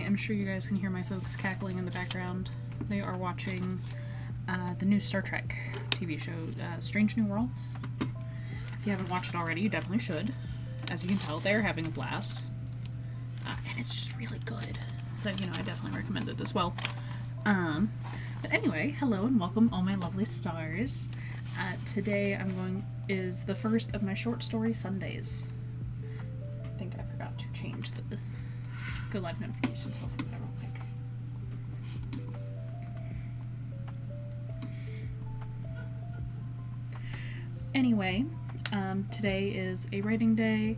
am sure you guys can hear my folks cackling in the background. They are watching the new Star Trek TV show, Strange New Worlds. If you haven't watched it already, you definitely should. As you can tell, they're having a blast. And it's just really good. So, you know, I definitely recommend it as well. But anyway, hello and welcome all my lovely stars. Today is the first of my short story Sundays. I think I forgot to change the go live notifications, so I'll fix that real quick. Anyway, today is a writing day.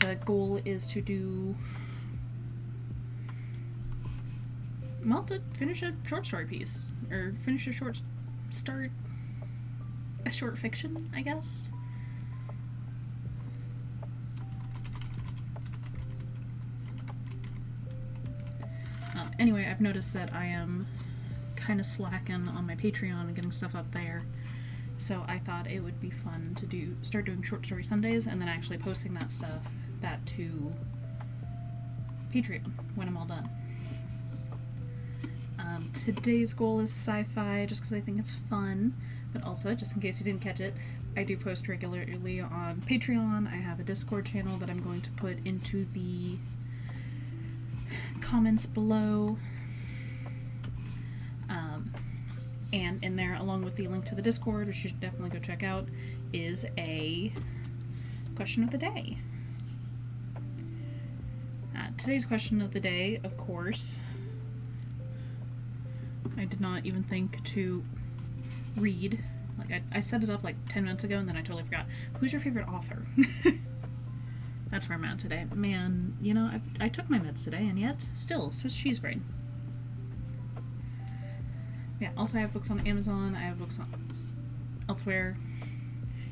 The goal is to do, well, to finish a short story piece, or finish a short fiction, I guess. Anyway, I've noticed that I am kind of slacking on my Patreon and getting stuff up there, so I thought it would be fun to start doing short story Sundays and then actually posting that to Patreon when I'm all done. Today's goal is sci-fi, just because I think it's fun, but also, just in case you didn't catch it, I do post regularly on Patreon. I have a Discord channel that I'm going to put into the comments below, and in there, along with the link to the Discord, which you should definitely go check out, is a question of the day. Today's question of the day, of course, I did not even think to read. Like, I set it up like 10 minutes ago and then I totally forgot. Who's your favorite author? That's where I'm at today. Man, you know, I took my meds today and yet, still, Swiss cheese brain. Yeah, also I have books on Amazon, I have books on elsewhere.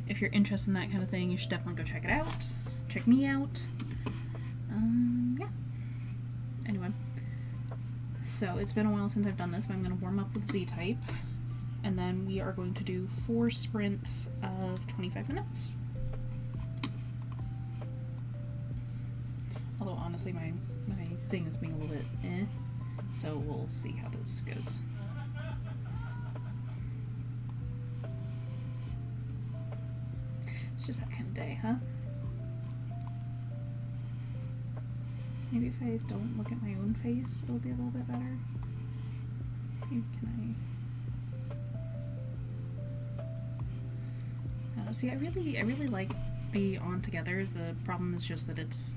If you're interested in that kind of thing, you should definitely go check it out. Check me out. Yeah. Anyway. So, it's been a while since I've done this, but I'm going to warm up with Z-type. And then we are going to do 4 sprints of 25 minutes. Although, honestly, my thing is being a little bit eh. So, we'll see how this goes. It's just that kind of day, huh? Maybe if I don't look at my own face, it'll be a little bit better. Maybe can I... see, I really like the On Together. The problem is just that it's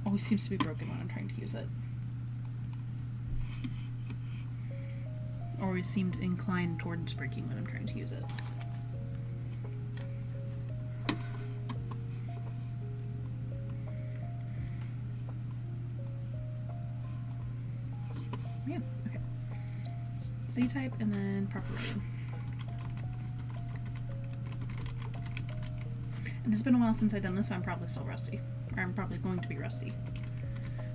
always seems to be broken when I'm trying to use it. Always seemed inclined towards breaking when I'm trying to use it. Yeah, okay. Z-type and then proper writing. And it's been a while since I've done this, so I'm probably still rusty. Or I'm probably going to be rusty.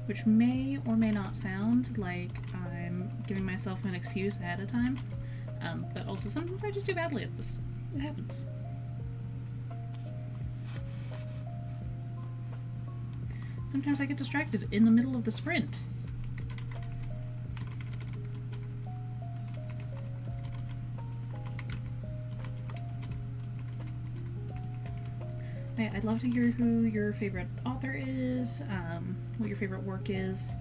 Which may or may not sound like I'm giving myself an excuse ahead of time. But also sometimes I just do badly at this. It happens. Sometimes I get distracted in the middle of the sprint. I'd love to hear who your favorite author is, what your favorite work is.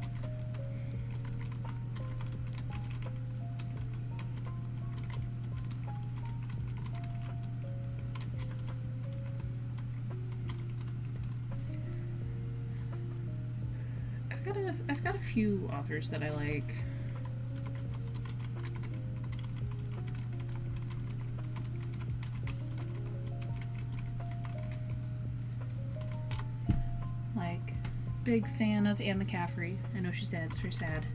I've got a few authors that I like. Big fan of Anne McCaffrey. I know she's dead, it's very sad.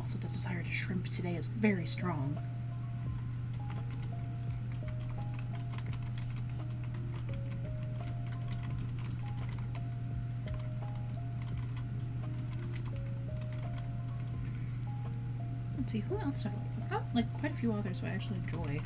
Also, the desire to shrimp today is very strong. Let's see, who else do I like? I've got like quite a few authors who I actually enjoy.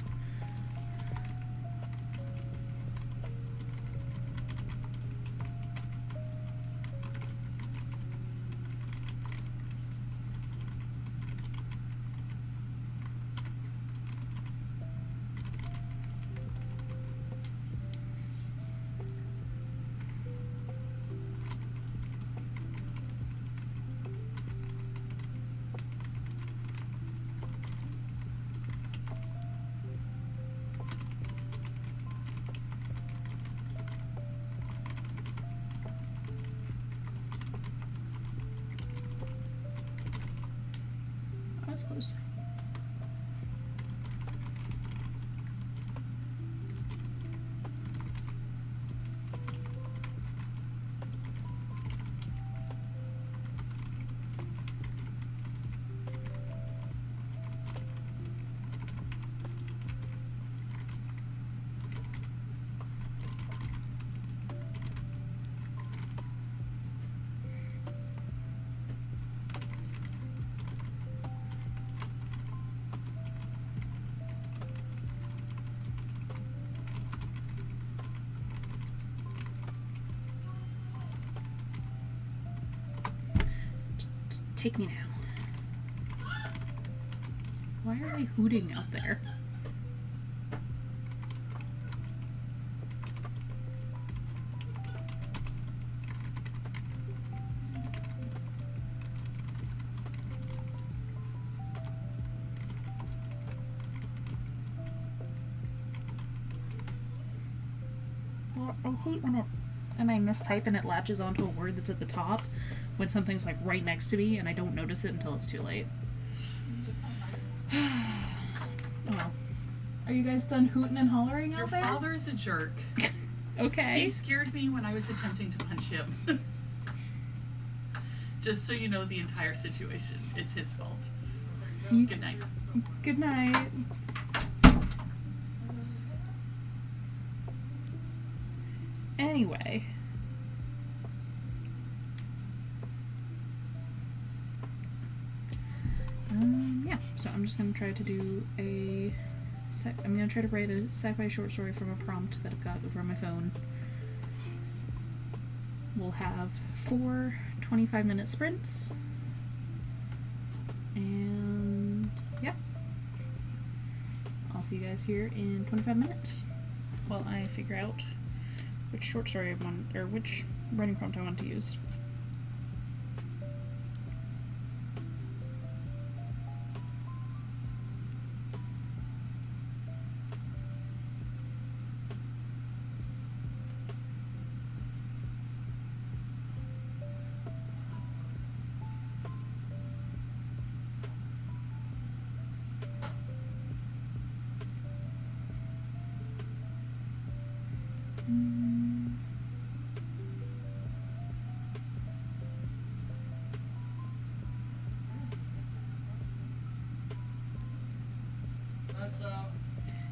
That's close. Take me now. Why are they hooting out there? Well, I hate when I mistype and it latches onto a word that's at the top when something's like right next to me and I don't notice it until it's too late. Oh well. Are you guys done hooting and hollering out there? Your father is a jerk. Okay. He scared me when I was attempting to punch him. Just so you know the entire situation. It's his fault. Good night. Good night. Anyway. Yeah, so I'm just going to try to do I'm going to try to write a sci-fi short story from a prompt that I've got over on my phone. We'll have 4 25-minute sprints. And yeah. I'll see you guys here in 25 minutes while I figure out which short story I want, or which writing prompt I want to use.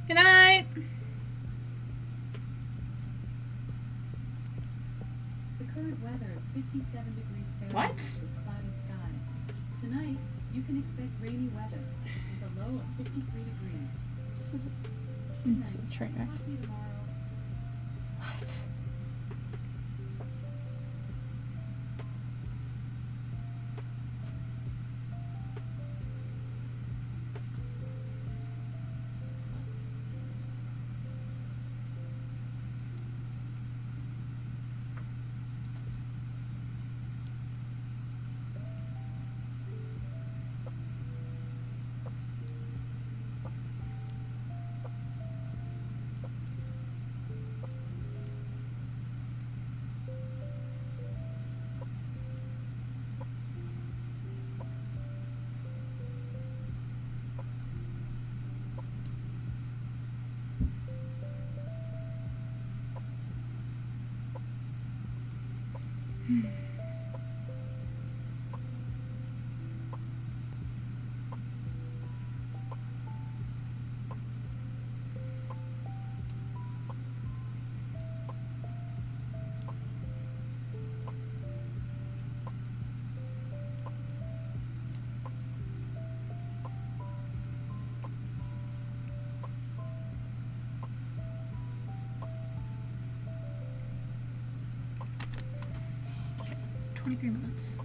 Good night! The current weather is 57 degrees Fahrenheit What? with cloudy skies. Tonight, you can expect rainy weather with a low of 53 degrees. This is it's a train wreck. Talk to you tomorrow. What? 23 minutes.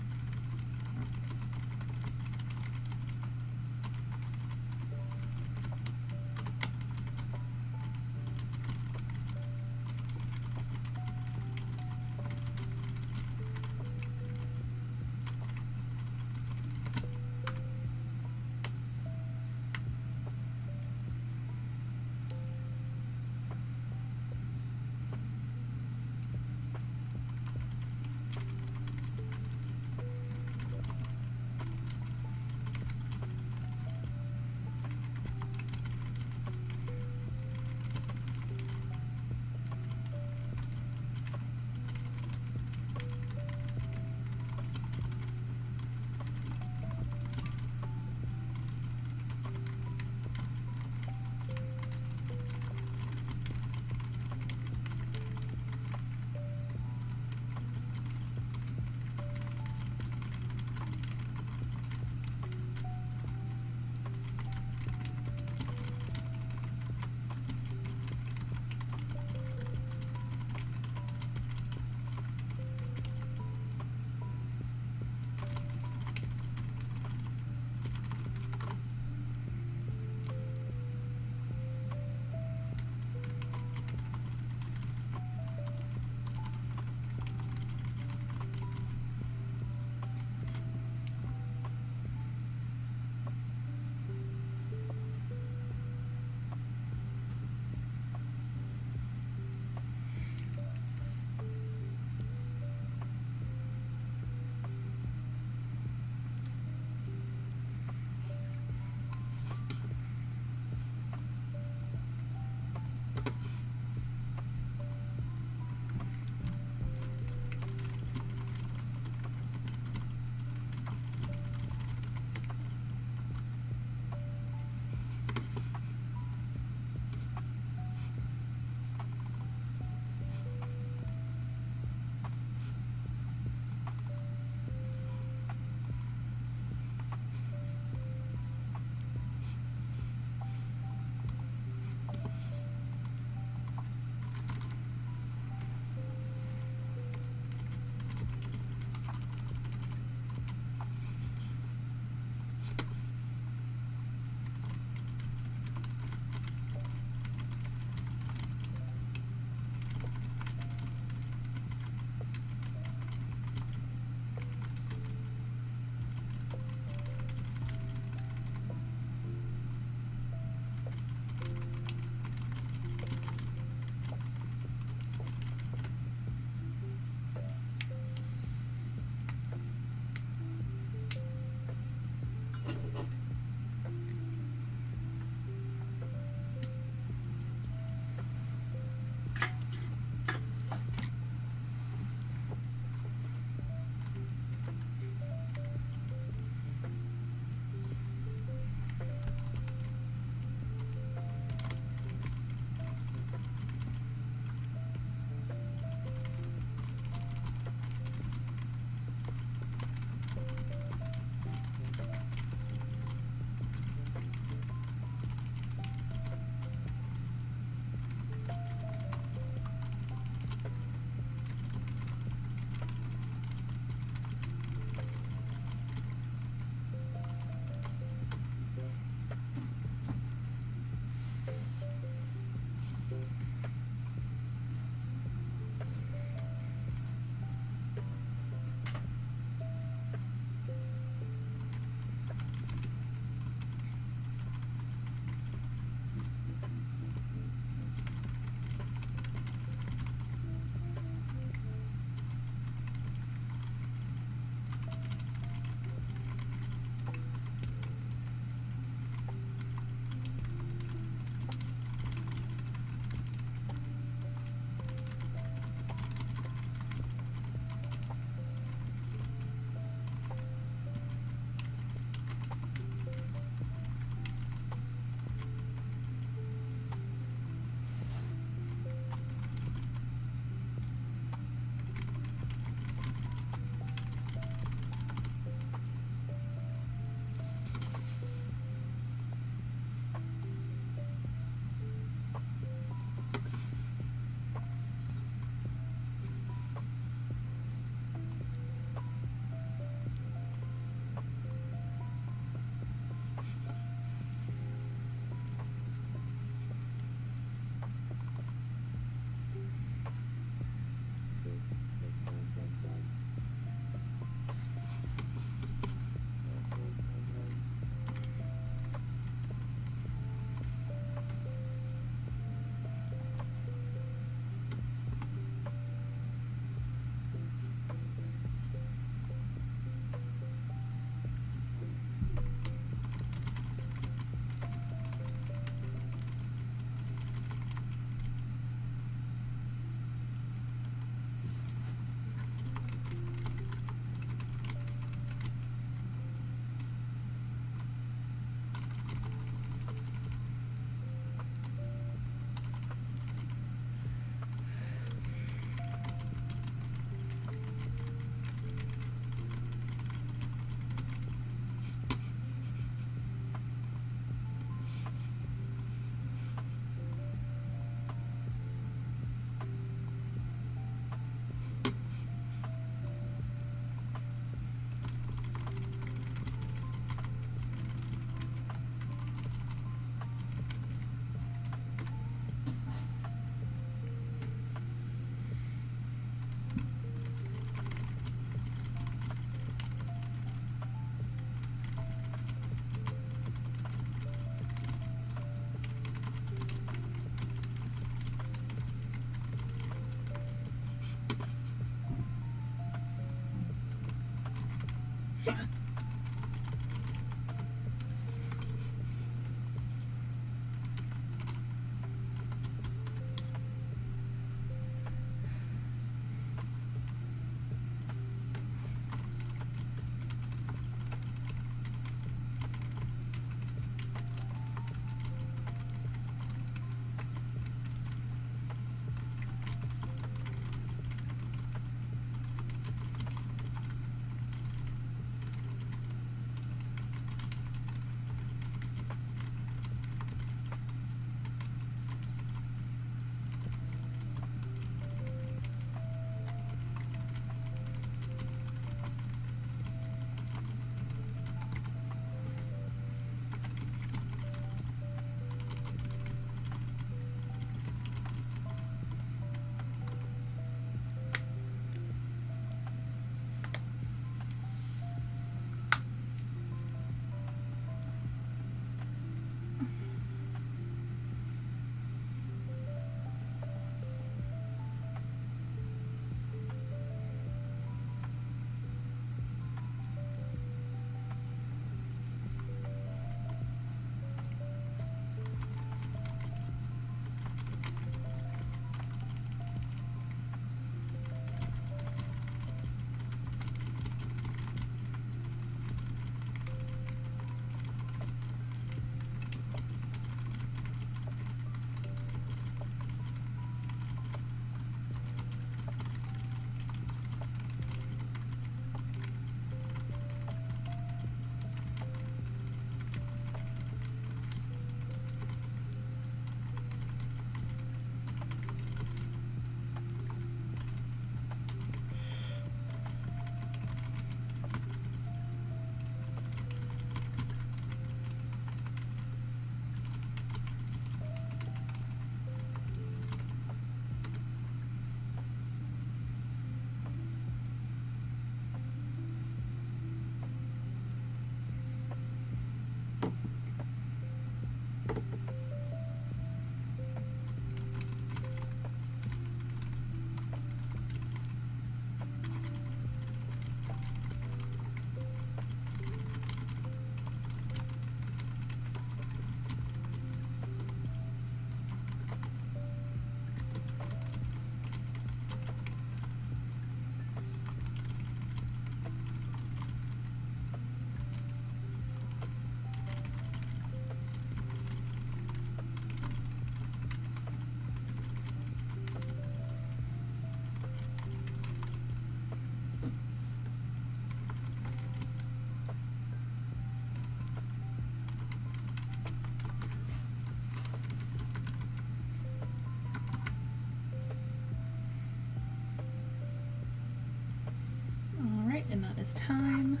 is time.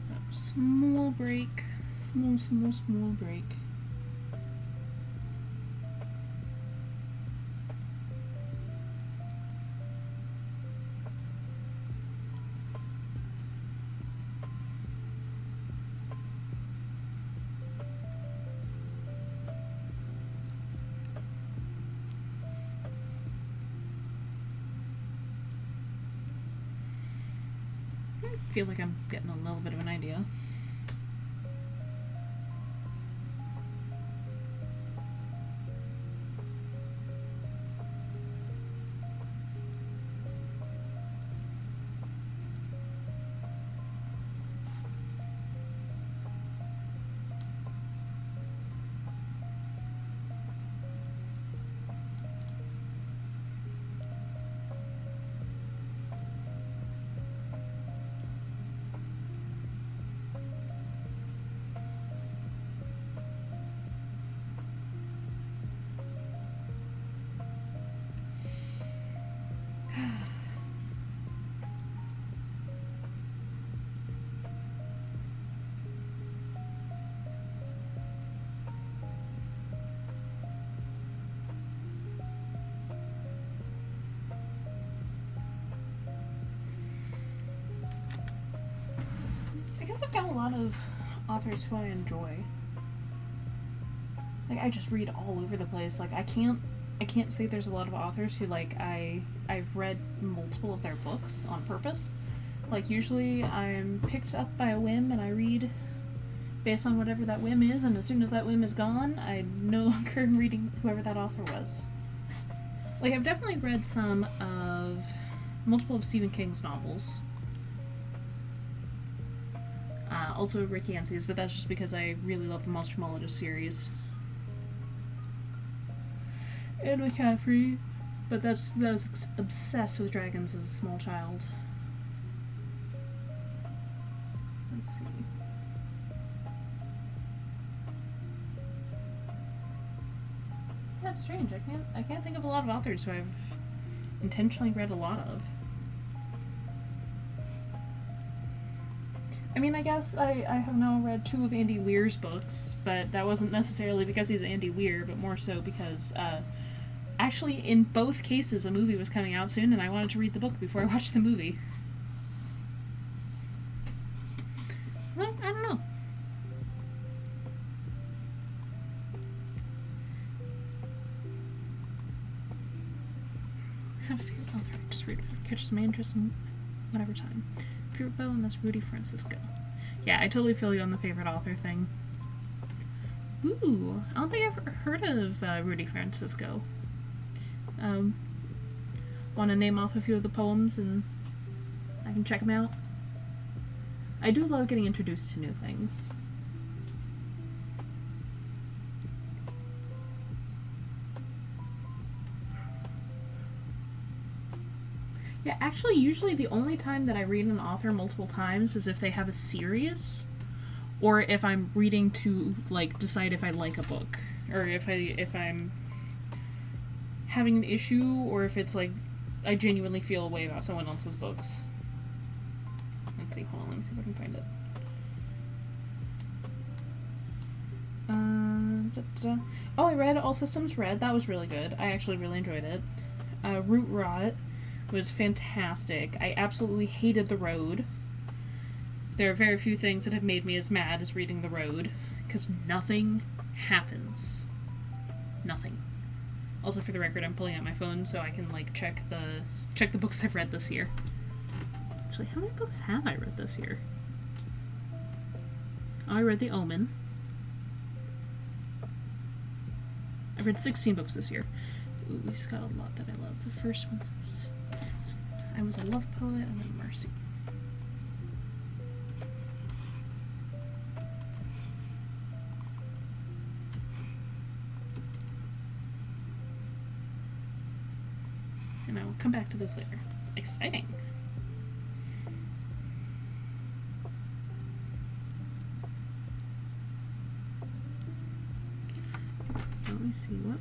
So, small break. Small break. I feel like I'm getting a little bit of an idea. I've got a lot of authors who I enjoy. Like, I just read all over the place. Like, I can't say there's a lot of authors who, like, I've read multiple of their books on purpose. Like, usually I'm picked up by a whim and I read based on whatever that whim is, and as soon as that whim is gone, I no longer am reading whoever that author was. Like, I've definitely read multiple of Stephen King's novels. Also Rick Yancey's, but that's just because I really love the Monstrumologist series. And McCaffrey, but I was obsessed with dragons as a small child. Let's see. That's strange. I can't think of a lot of authors who I've intentionally read a lot of. I mean, I guess I have now read 2 of Andy Weir's books, but that wasn't necessarily because he's Andy Weir, but more so because, actually, in both cases, a movie was coming out soon, and I wanted to read the book before I watched the movie. Well, I don't know. I have a favorite author. Just read whatever catches my interest in whatever time. Favorite Belle, and that's Rudy Francisco. Yeah, I totally feel you on the favorite author thing. Ooh, I don't think I've heard of Rudy Francisco. Want to name off a few of the poems and I can check them out? I do love getting introduced to new things. Yeah, actually, usually the only time that I read an author multiple times is if they have a series, or if I'm reading to, like, decide if I like a book, or if I'm having an issue, or if it's, like, I genuinely feel a way about someone else's books. Let's see, hold on, let me see if I can find it. Oh, I read All Systems Red. That was really good. I actually really enjoyed it. Root Rot was fantastic. I absolutely hated The Road. There are very few things that have made me as mad as reading The Road, because nothing happens. Nothing. Also, for the record, I'm pulling out my phone so I can, like, check the books I've read this year. Actually, how many books have I read this year? Oh, I read The Omen. I've read 16 books this year. Ooh, he's got a lot that I love. The first one was I Was a Love Poet, and then Mercy. And I will come back to this later. Exciting! Let me see what.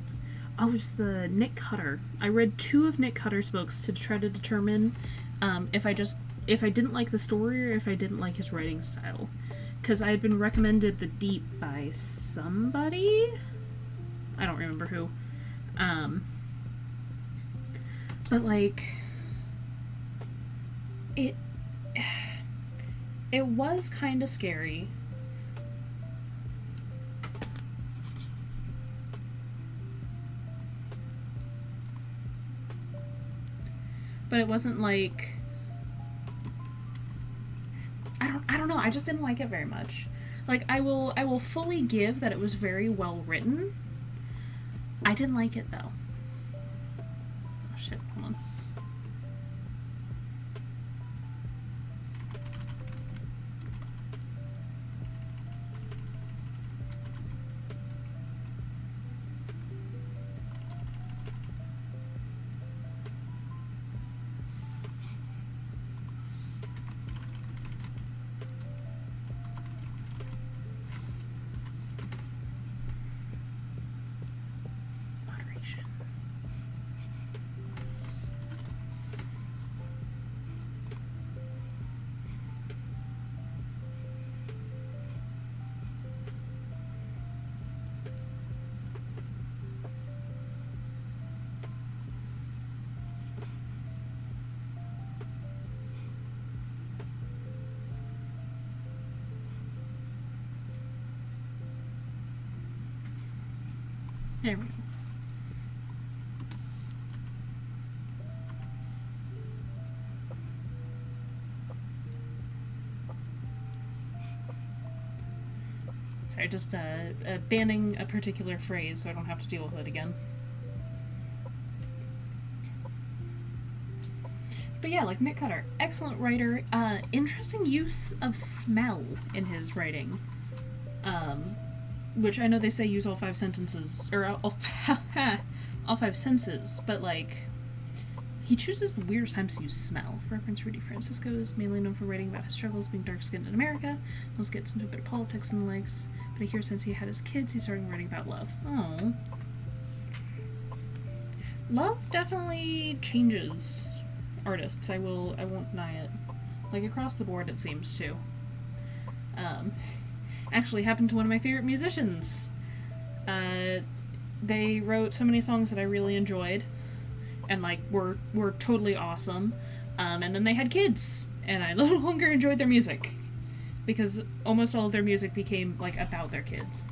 Oh, it was the Nick Cutter. I read 2 of Nick Cutter's books to try to determine if I just if I didn't like the story or if I didn't like his writing style. Because I had been recommended The Deep by somebody. I don't remember who. But like, it was kind of scary. But it wasn't like, I don't know, I just didn't like it very much. Like, I will fully give that it was very well written. I didn't like it though. Oh shit, hold on. Moderation. There we go. Sorry, just banning a particular phrase so I don't have to deal with it again. But yeah, like Nick Cutter, excellent writer. Interesting use of smell in his writing. Which I know they say use all 5 sentences, or all 5 senses, but like, he chooses the weirdest times to use smell. For reference, Rudy Francisco is mainly known for writing about his struggles being dark-skinned in America. Most gets into a bit of politics and the likes, but I hear since he had his kids, he started writing about love. Oh. Love definitely changes artists. I won't deny it. Like, across the board, it seems to. Actually happened to one of my favorite musicians. They wrote so many songs that I really enjoyed, and like were totally awesome. And then they had kids, and I no longer enjoyed their music because almost all of their music became like about their kids.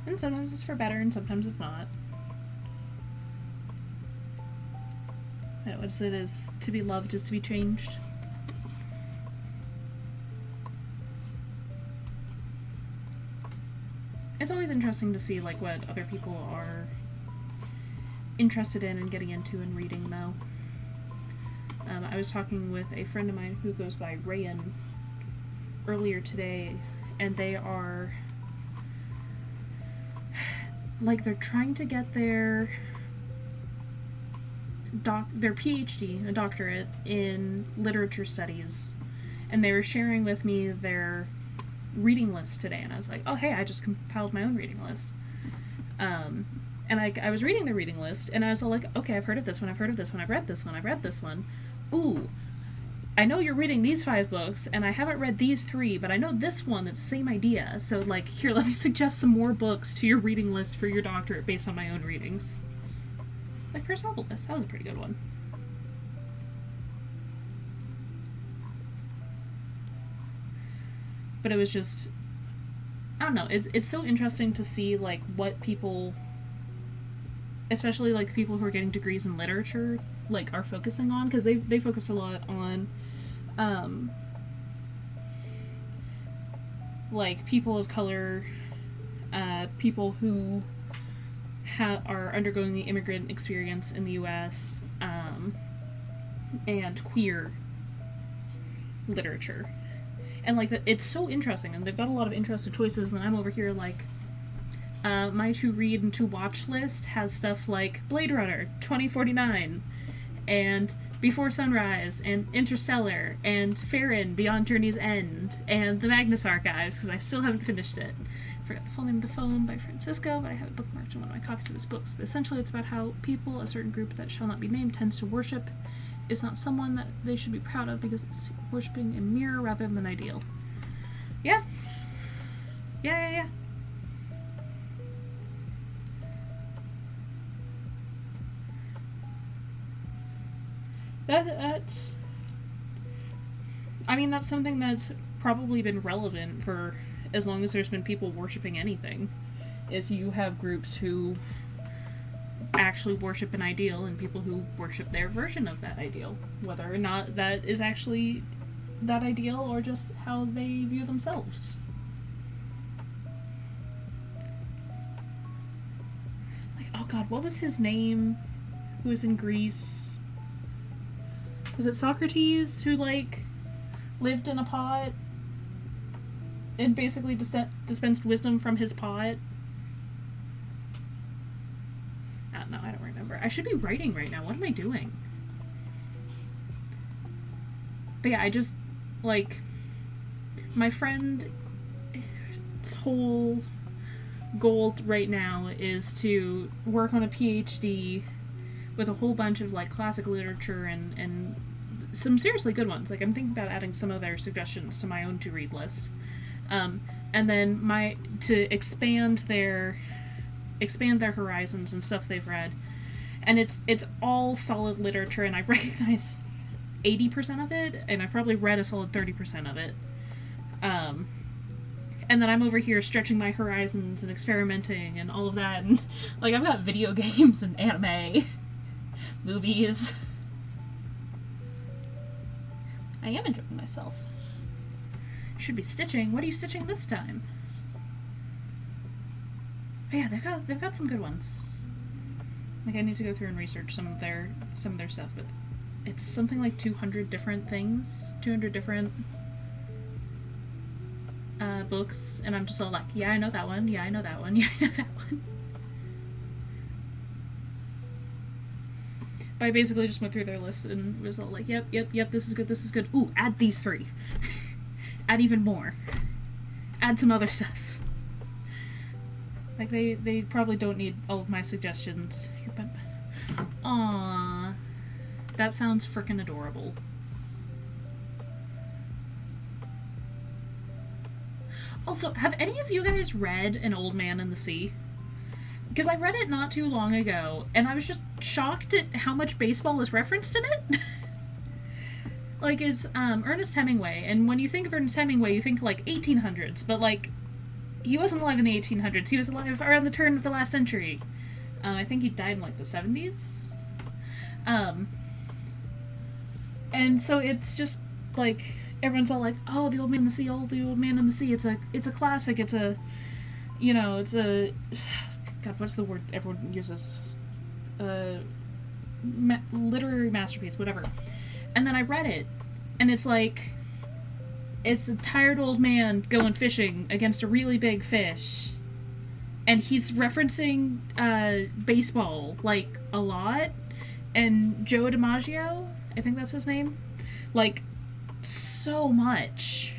And sometimes it's for better and sometimes it's not. What it is, to be loved is to be changed. It's always interesting to see like what other people are interested in and getting into and reading though. I was talking with a friend of mine who goes by Rayan earlier today, and they are like, they're trying to get their PhD, a doctorate in literature studies, and they were sharing with me their reading list today, and I was like, oh hey, I just compiled my own reading list. And I was reading the reading list, and I was all like, okay, I've heard of this one, I've heard of this one, I've read this one, I've read this one. Ooh, I know you're reading these 5 books, and I haven't read these 3, but I know this one that's the same idea, so like, here, let me suggest some more books to your reading list for your doctorate based on my own readings. Like Persepolis, that was a pretty good one. But it was just, I don't know, it's so interesting to see like what people, especially like the people who are getting degrees in literature, like are focusing on, because they focus a lot on like people of color, people who are undergoing the immigrant experience in the US, and queer literature. And, like, it's so interesting, and they've got a lot of interesting choices, and I'm over here, like, my to read and to watch list has stuff like Blade Runner 2049, and Before Sunrise, and Interstellar, and Farron, Beyond Journey's End, and The Magnus Archives, because I still haven't finished it. I forgot the full name of the phone by Francisco, but I have it bookmarked in one of my copies of his books. But essentially it's about how people, a certain group that shall not be named, tends to worship is not someone that they should be proud of because it's worshipping a mirror rather than an ideal. Yeah. Yeah. That's... I mean, that's something that's probably been relevant for as long as there's been people worshipping anything. Is you have groups who actually worship an ideal and people who worship their version of that ideal. Whether or not that is actually that ideal or just how they view themselves. Like, oh god, what was his name? Who was in Greece? Was it Socrates who, like, lived in a pot and basically dispensed wisdom from his pot? No, I don't remember. I should be writing right now. What am I doing? But yeah, I just, like, my friend's whole goal right now is to work on a PhD with a whole bunch of, like, classic literature and some seriously good ones. Like, I'm thinking about adding some of their suggestions to my own to-read list. And then to expand their horizons and stuff they've read. And it's all solid literature, and I recognize 80% of it, and I've probably read a solid 30% of it. And then I'm over here stretching my horizons and experimenting and all of that, and, like, I've got video games and anime, movies. I am enjoying myself. Should be stitching. What are you stitching this time? But yeah, they've got some good ones. Like, I need to go through and research some of their stuff, but it's something like 200 different things, 200 different books, and I'm just all like, yeah, I know that one, yeah, I know that one, yeah, I know that one. But I basically just went through their list and was all like, yep, this is good. Ooh, add these 3. Add even more. Add some other stuff. Like, they probably don't need all of my suggestions. Aww. That sounds frickin' adorable. Also, have any of you guys read An Old Man and the Sea? Because I read it not too long ago, and I was just shocked at how much baseball is referenced in it. Like, it's Ernest Hemingway, and when you think of Ernest Hemingway, you think, like, 1800s, but, like, he wasn't alive in the 1800s. He was alive around the turn of the last century. I think he died in, like, the 70s. And so it's just, like, everyone's all like, oh, The Old Man in the Sea, oh, The Old Man in the Sea. It's a classic. It's a, you know, it's a, God, what's the word everyone uses? Literary masterpiece, whatever. And then I read it, and it's like, it's a tired old man going fishing against a really big fish. And he's referencing baseball, like, a lot. And Joe DiMaggio, I think that's his name, like, so much.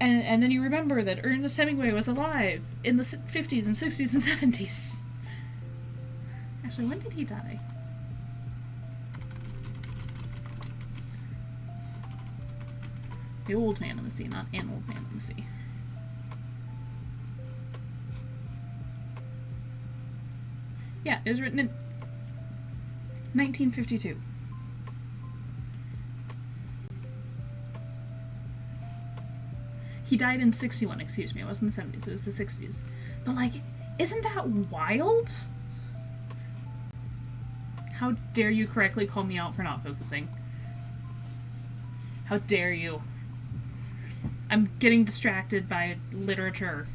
And then you remember that Ernest Hemingway was alive in the 50s and 60s and 70s. Actually, when did he die? The Old Man in the Sea, not An Old Man in the Sea. Yeah, it was written in 1952. He died in 61, excuse me. It wasn't the 70s, it was the 60s. But, like, isn't that wild? How dare you correctly call me out for not focusing? How dare you? I'm getting distracted by literature.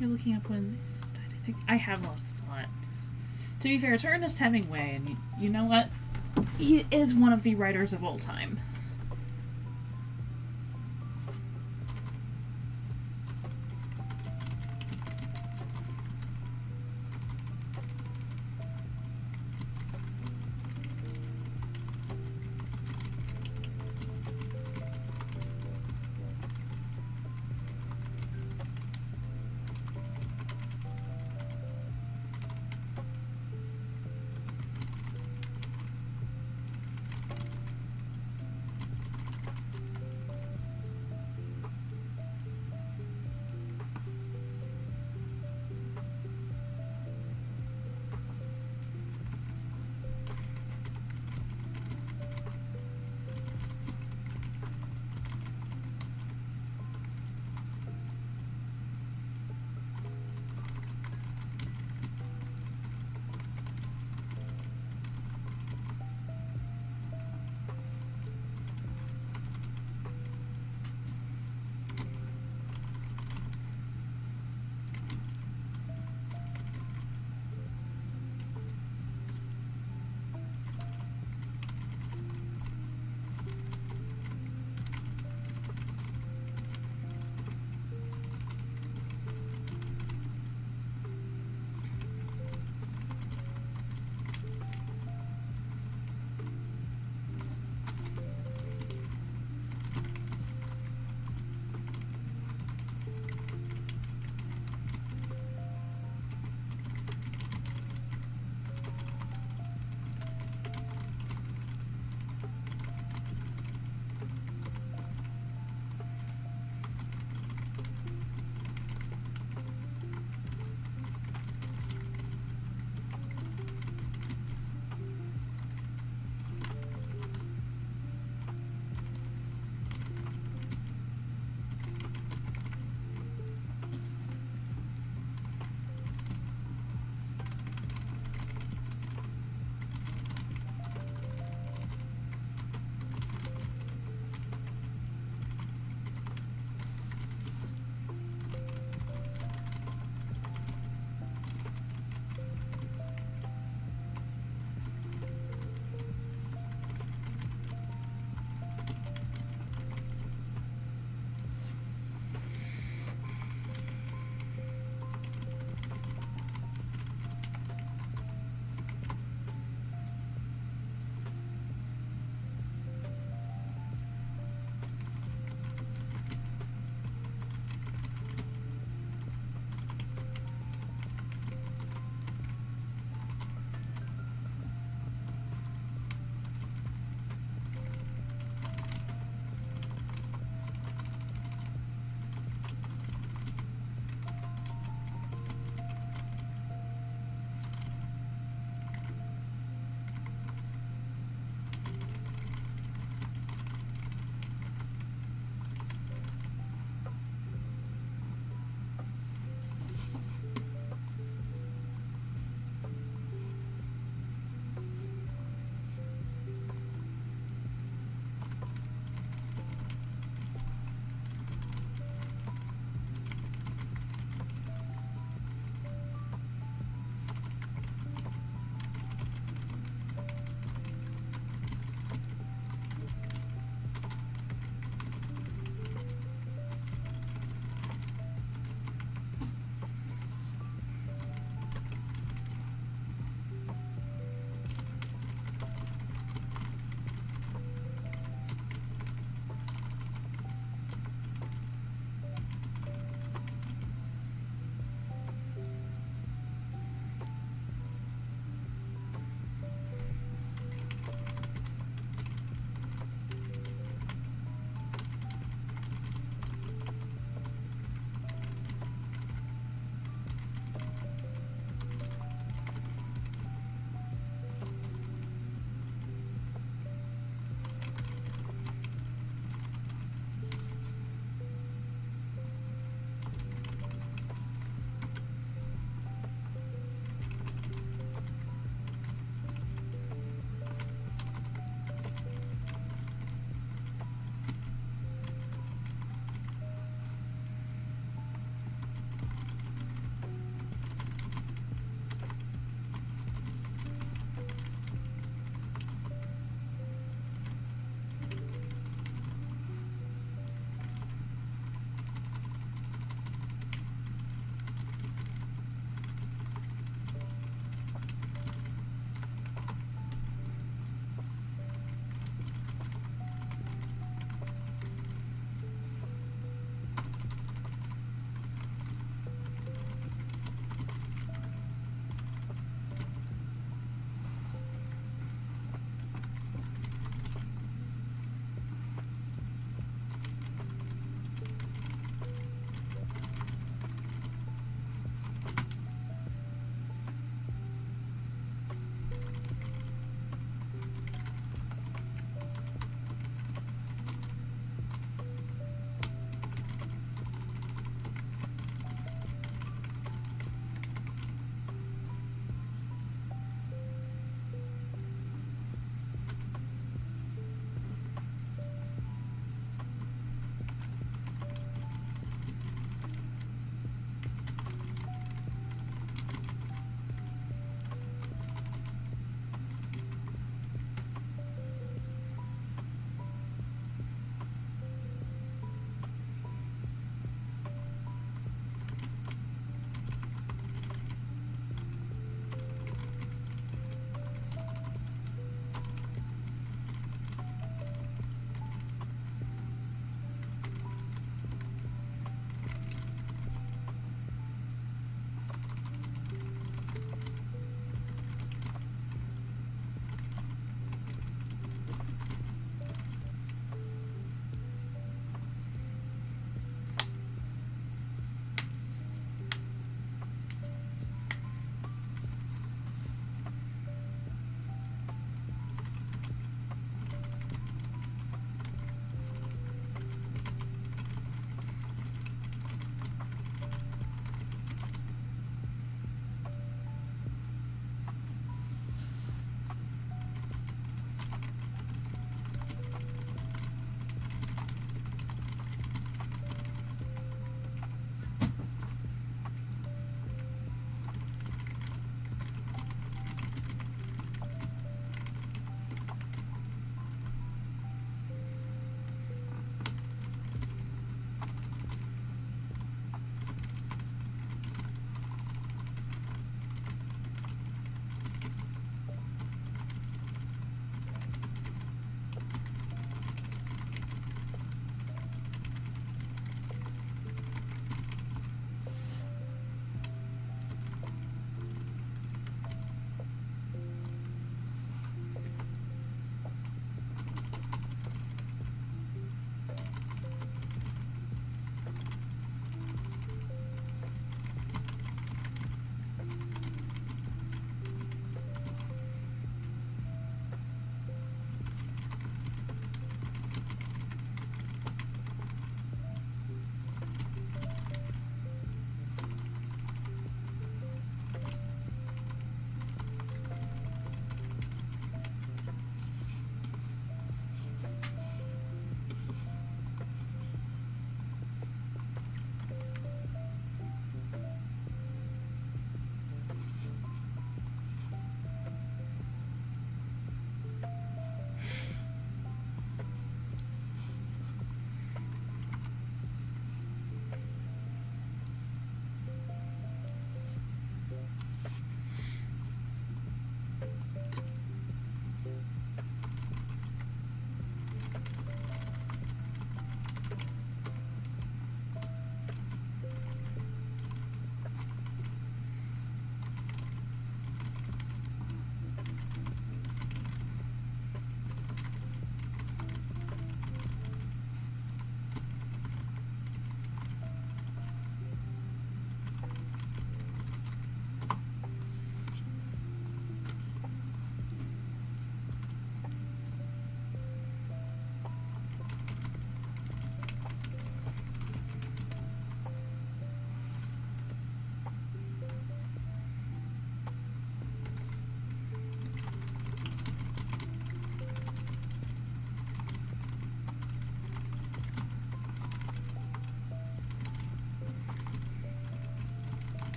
You're looking up when I think I have lost the plot. To be fair, it's Ernest Hemingway, and you know what? He is one of the writers of all time.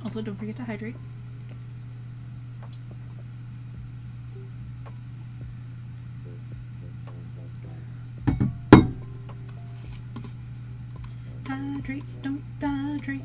Also, don't forget to hydrate. Hydrate, don't hydrate.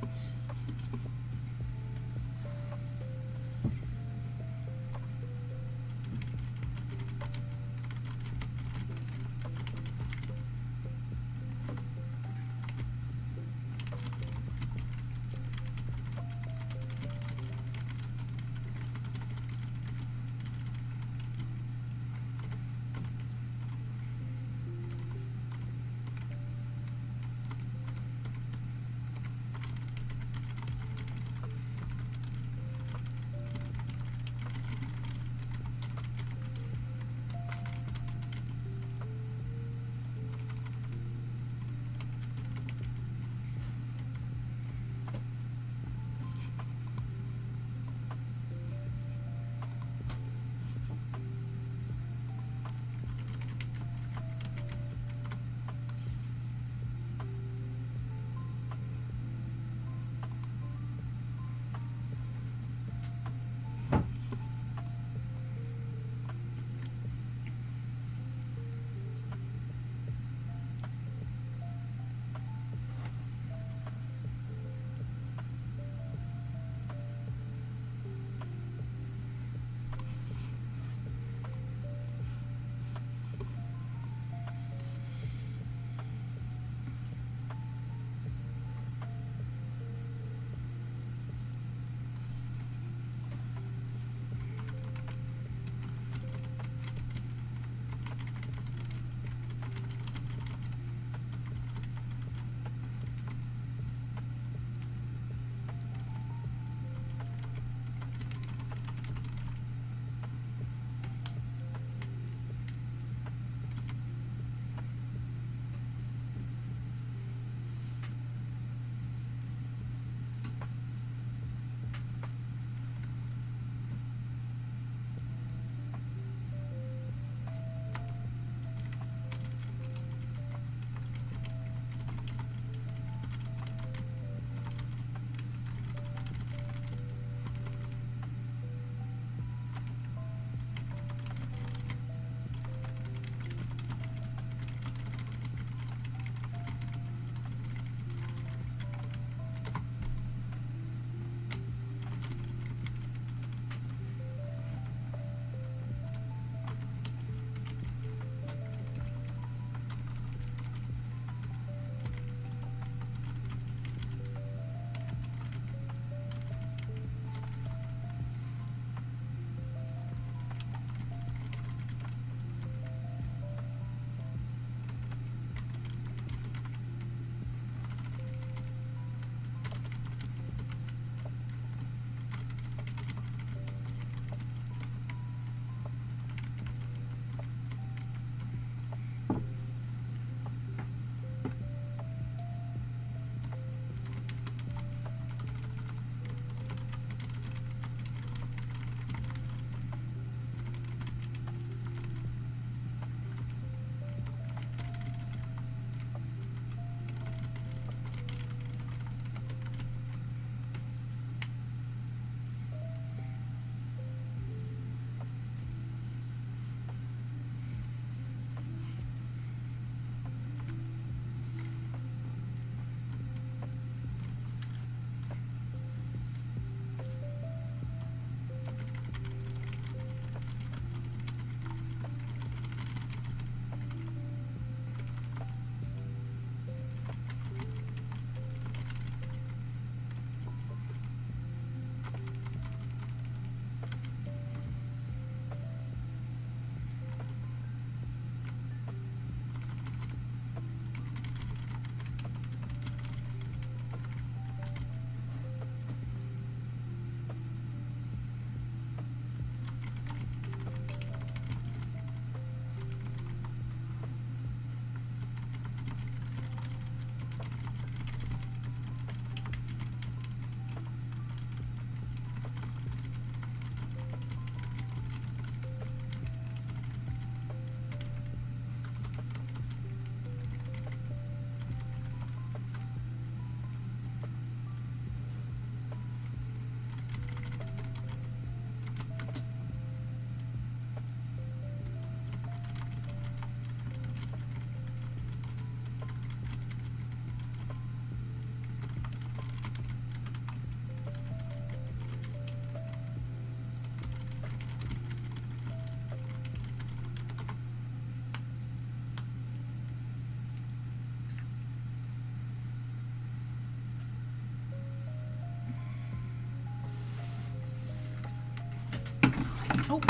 Oh.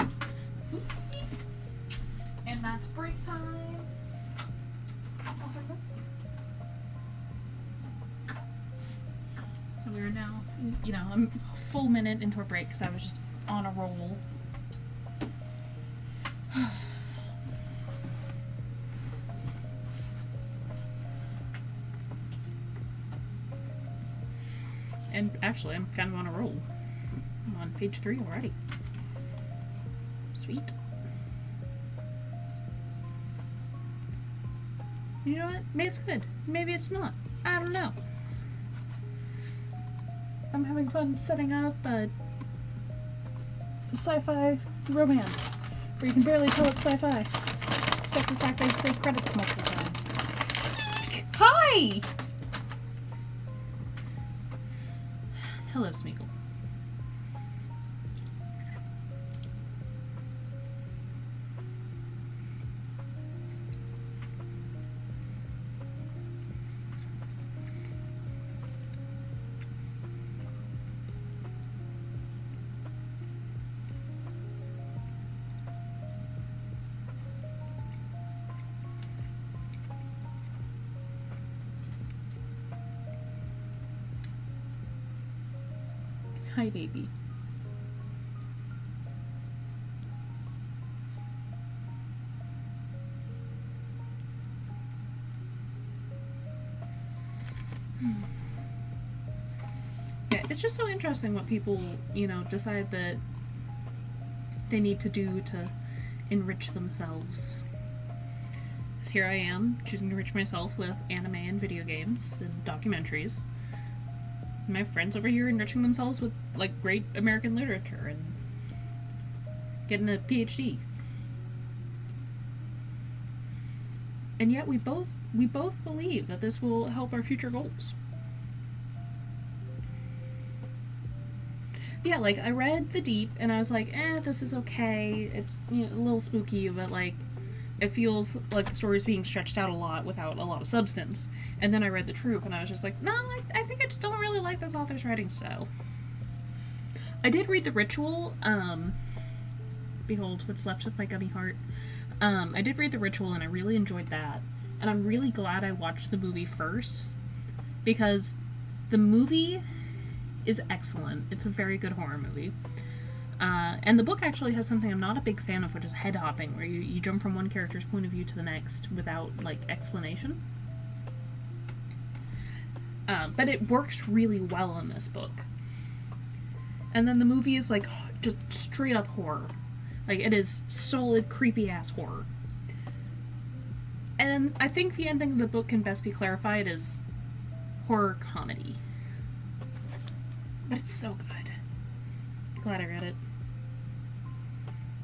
And that's break time. Oh, have mercy. So we are now, I'm a full minute into a break because I was just on a roll. And actually, I'm kind of on a roll. I'm on page 3 already. Sweet. You know what? Maybe it's good. Maybe it's not. I don't know. I'm having fun setting up a sci-fi romance where you can barely tell it's sci-fi. Except for the fact they say credits multiple times. Hi! Hello, Smeagol. Hi, baby. Yeah, it's just so interesting what people, decide that they need to do to enrich themselves. Because here I am, choosing to enrich myself with anime and video games and documentaries. My friends over here enriching themselves with great American literature and getting a PhD. And yet we both believe that this will help our future goals. Yeah, I read The Deep and I was like, this is okay. It's a little spooky, but it feels like the story's being stretched out a lot without a lot of substance. And then I read The Troop, and I was just like, no, I think I just don't really like this author's writing style. I did read The Ritual. Behold, what's left of my gummy heart. I did read The Ritual, and I really enjoyed that. And I'm really glad I watched the movie first, because the movie is excellent. It's a very good horror movie. And the book actually has something I'm not a big fan of, which is head hopping, where you jump from one character's point of view to the next without, explanation. But it works really well in this book. And then the movie is, just straight up horror. It is solid, creepy-ass horror. And I think the ending of the book can best be clarified as horror comedy. But it's so good. Glad I read it.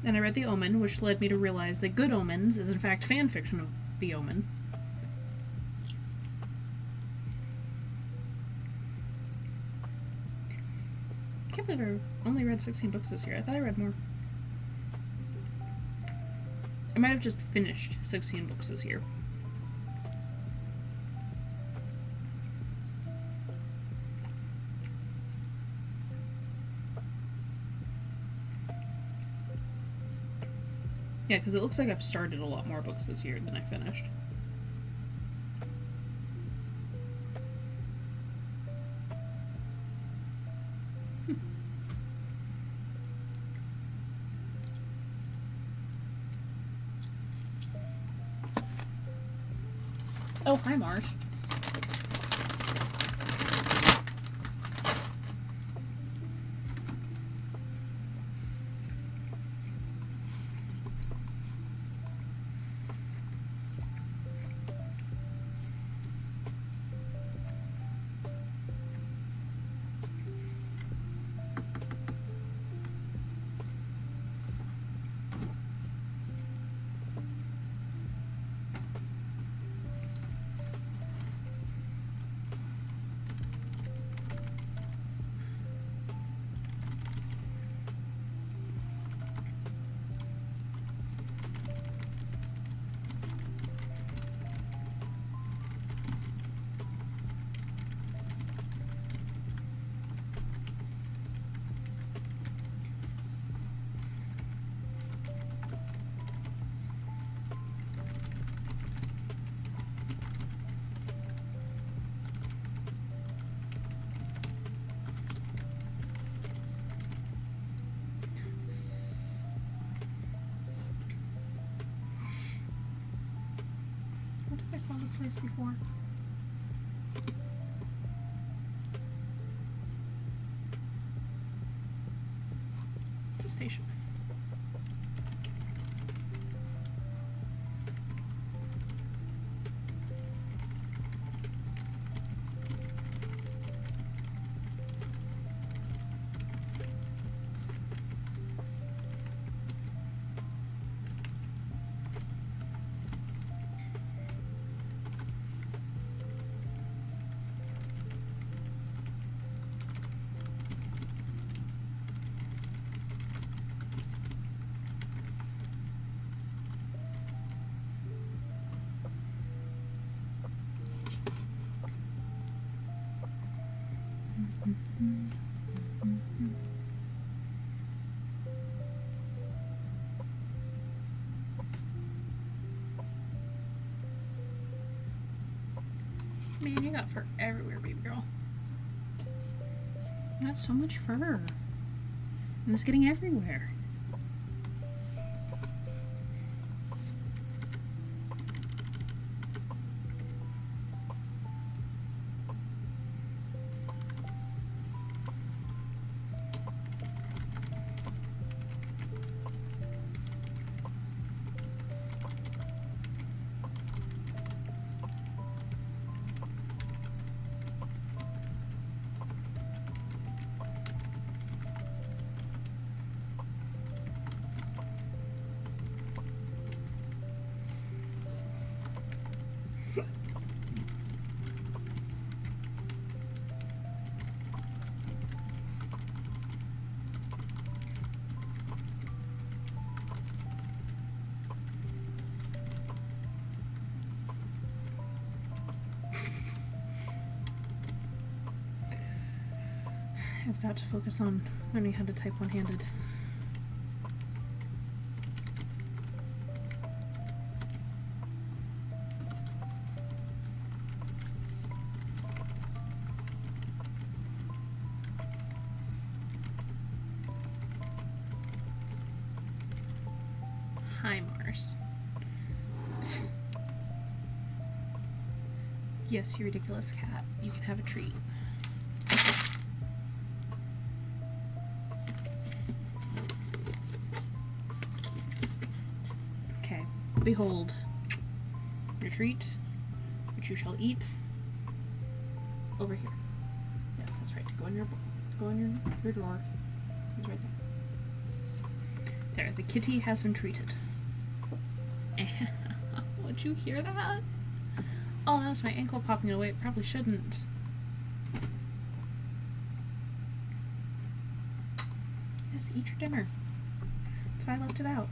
And I read The Omen, which led me to realize that Good Omens is in fact fan fiction of The Omen. I can't believe I only read 16 books this year. I thought I read more. I might have just finished 16 books this year. Yeah, because it looks like I've started a lot more books this year than I finished. Oh, hi, Mars. this place before? It's a station. Man, you got fur everywhere, baby girl. You got so much fur. And it's getting everywhere. I've got to focus on learning how to type one-handed. Hi, Mars. Yes, you ridiculous cat. You can have a treat. Okay, behold your treat, which you shall eat over here. Yes, that's right. Go in your drawer. It's right there. There, the kitty has been treated. Would you hear that? Oh, that was my ankle popping away. It probably shouldn't. Yes, eat your dinner. That's why I left it out.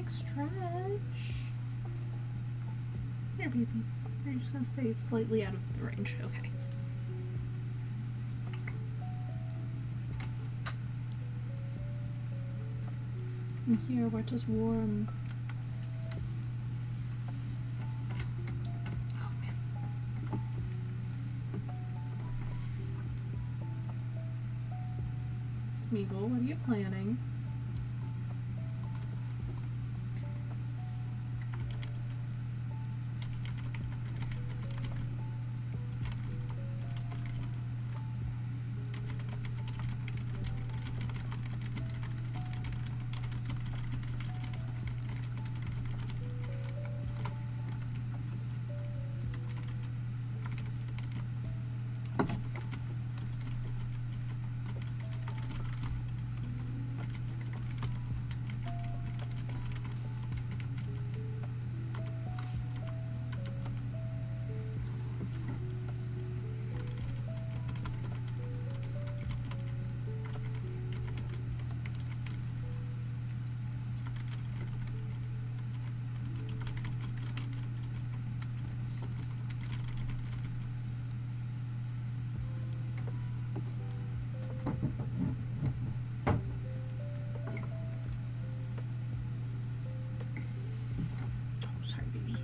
stretch. Here, baby. You're just gonna stay slightly out of the range. Okay. And here we're just warm. Oh man. Smeagol, what are you planning? Sorry, baby.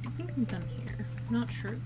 I think I'm done here. Not sure though.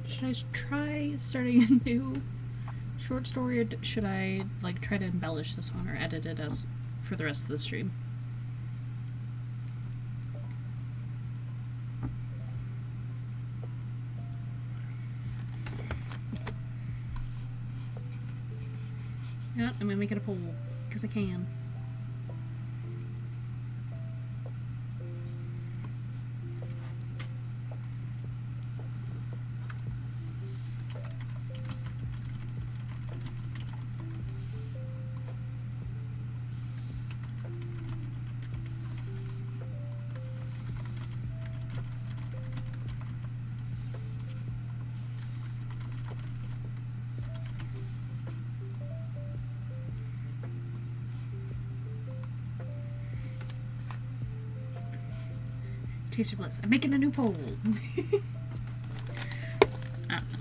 Should I try starting a new short story, or should I like try to embellish this one or edit it as for the rest of the stream? Yeah, I'm gonna make it a poll because I can. Taste your bliss. I'm making a new poll. I don't know.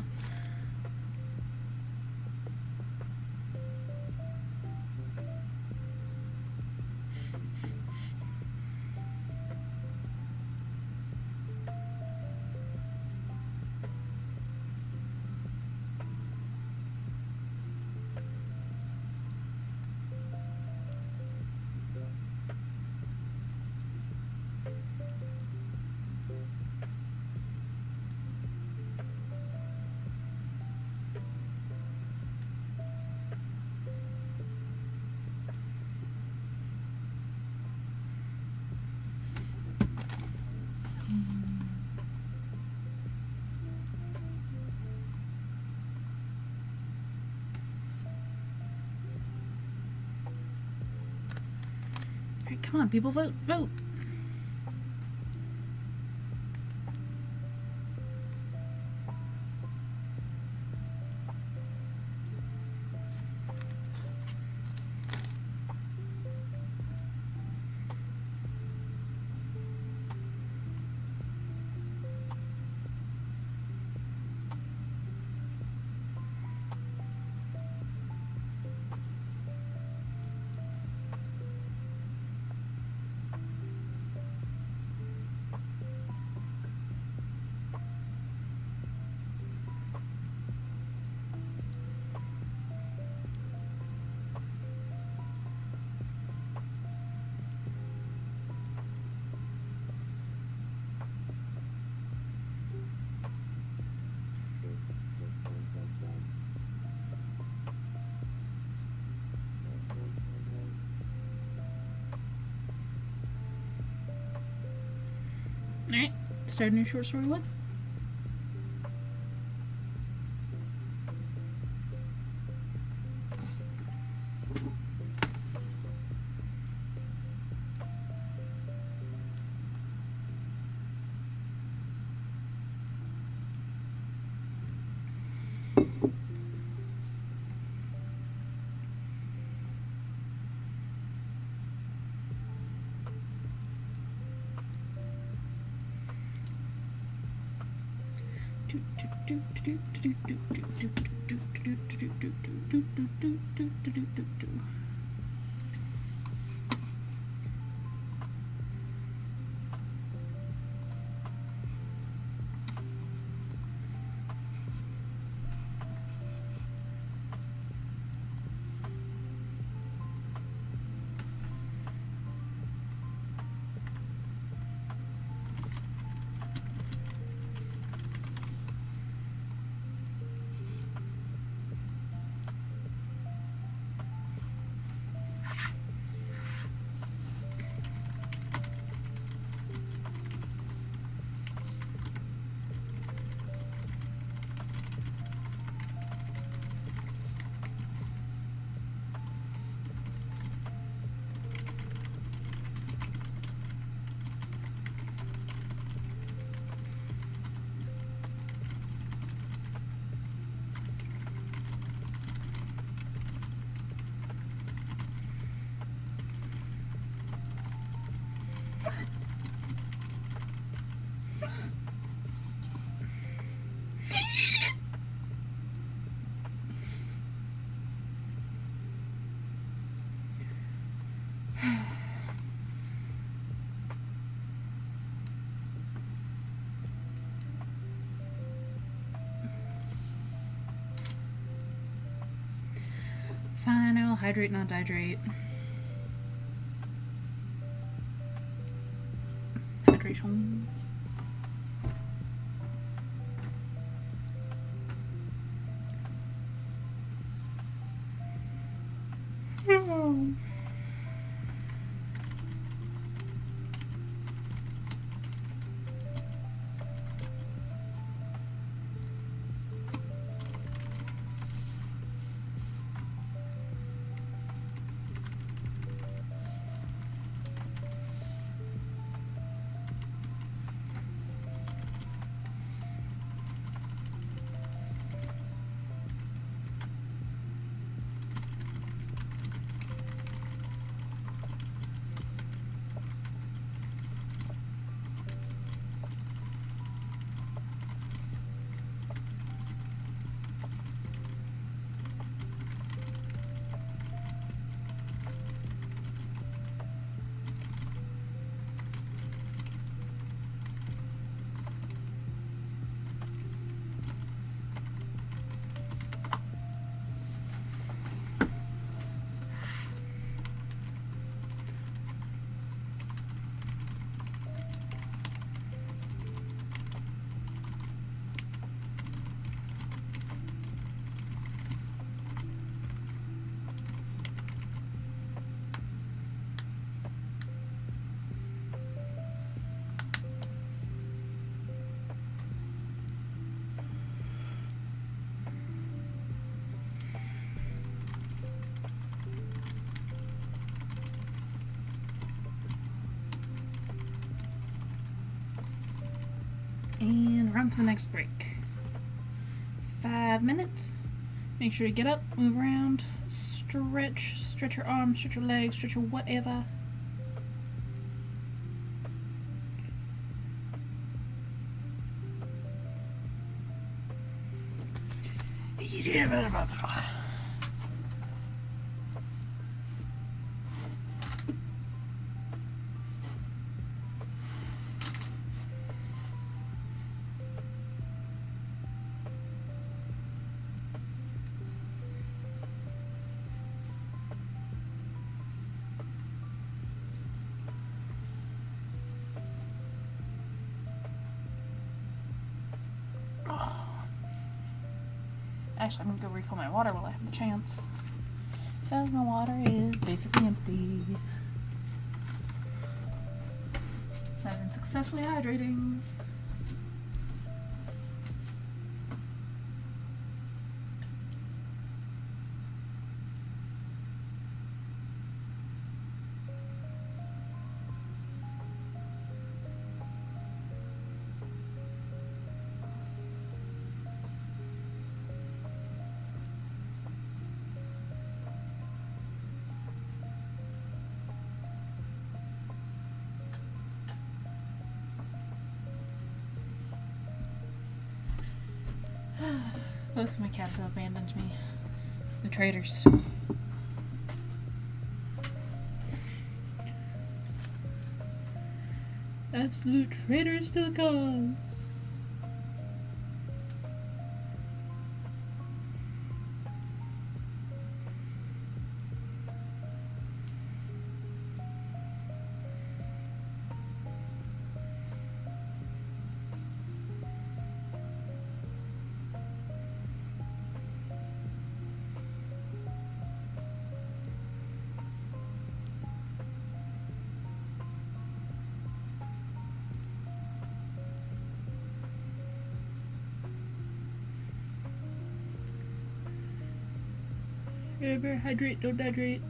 Alright, come on, people, vote, vote! Alright, start a new short story one. Fine, I will hydrate, not dehydrate. Hydration. And we're on to the next break. 5 minutes. Make sure to get up, move around, stretch your arms, stretch your legs, stretch your whatever. Actually, I'm gonna go refill my water while I have the chance. Because my water is basically empty. So I've been successfully hydrating. Both of my cats have abandoned me. The traitors. Absolute traitors to the cause. Remember, hydrate, don't hydrate.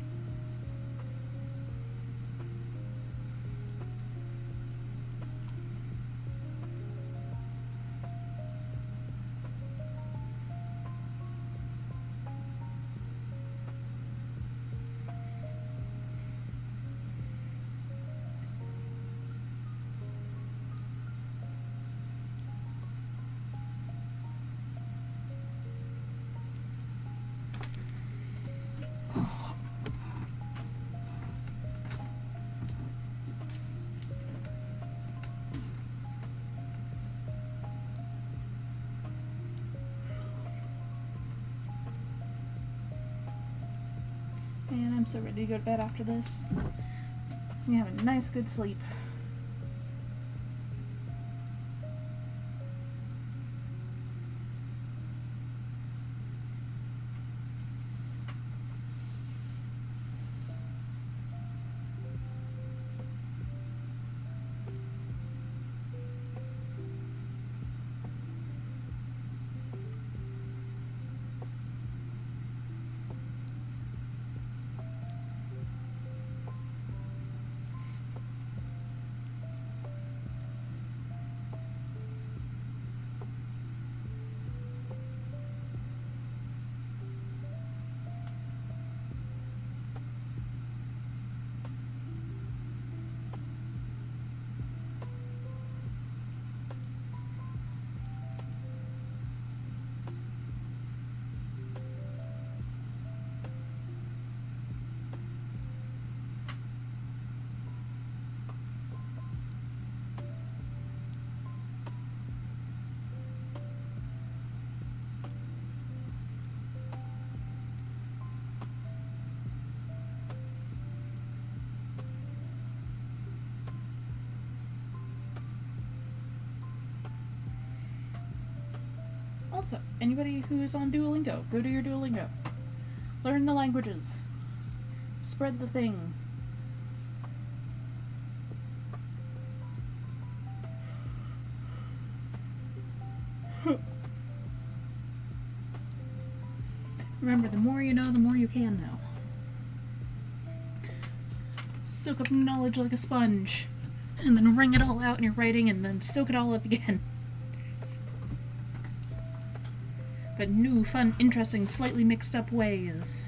And I'm so ready to go to bed after this. We have a nice, good sleep. Also, anybody who is on Duolingo, go to your Duolingo. Learn the languages. Spread the thing. Remember, the more you know, the more you can know. Soak up knowledge like a sponge, and then wring it all out in your writing, and then soak it all up again. but new, fun, interesting, slightly mixed up ways.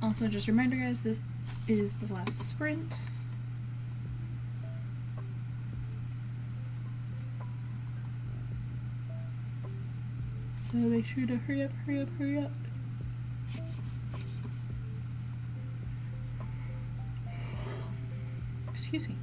Also, just a reminder, guys, this is the last sprint. So make sure to hurry up, hurry up, hurry up. Excuse me.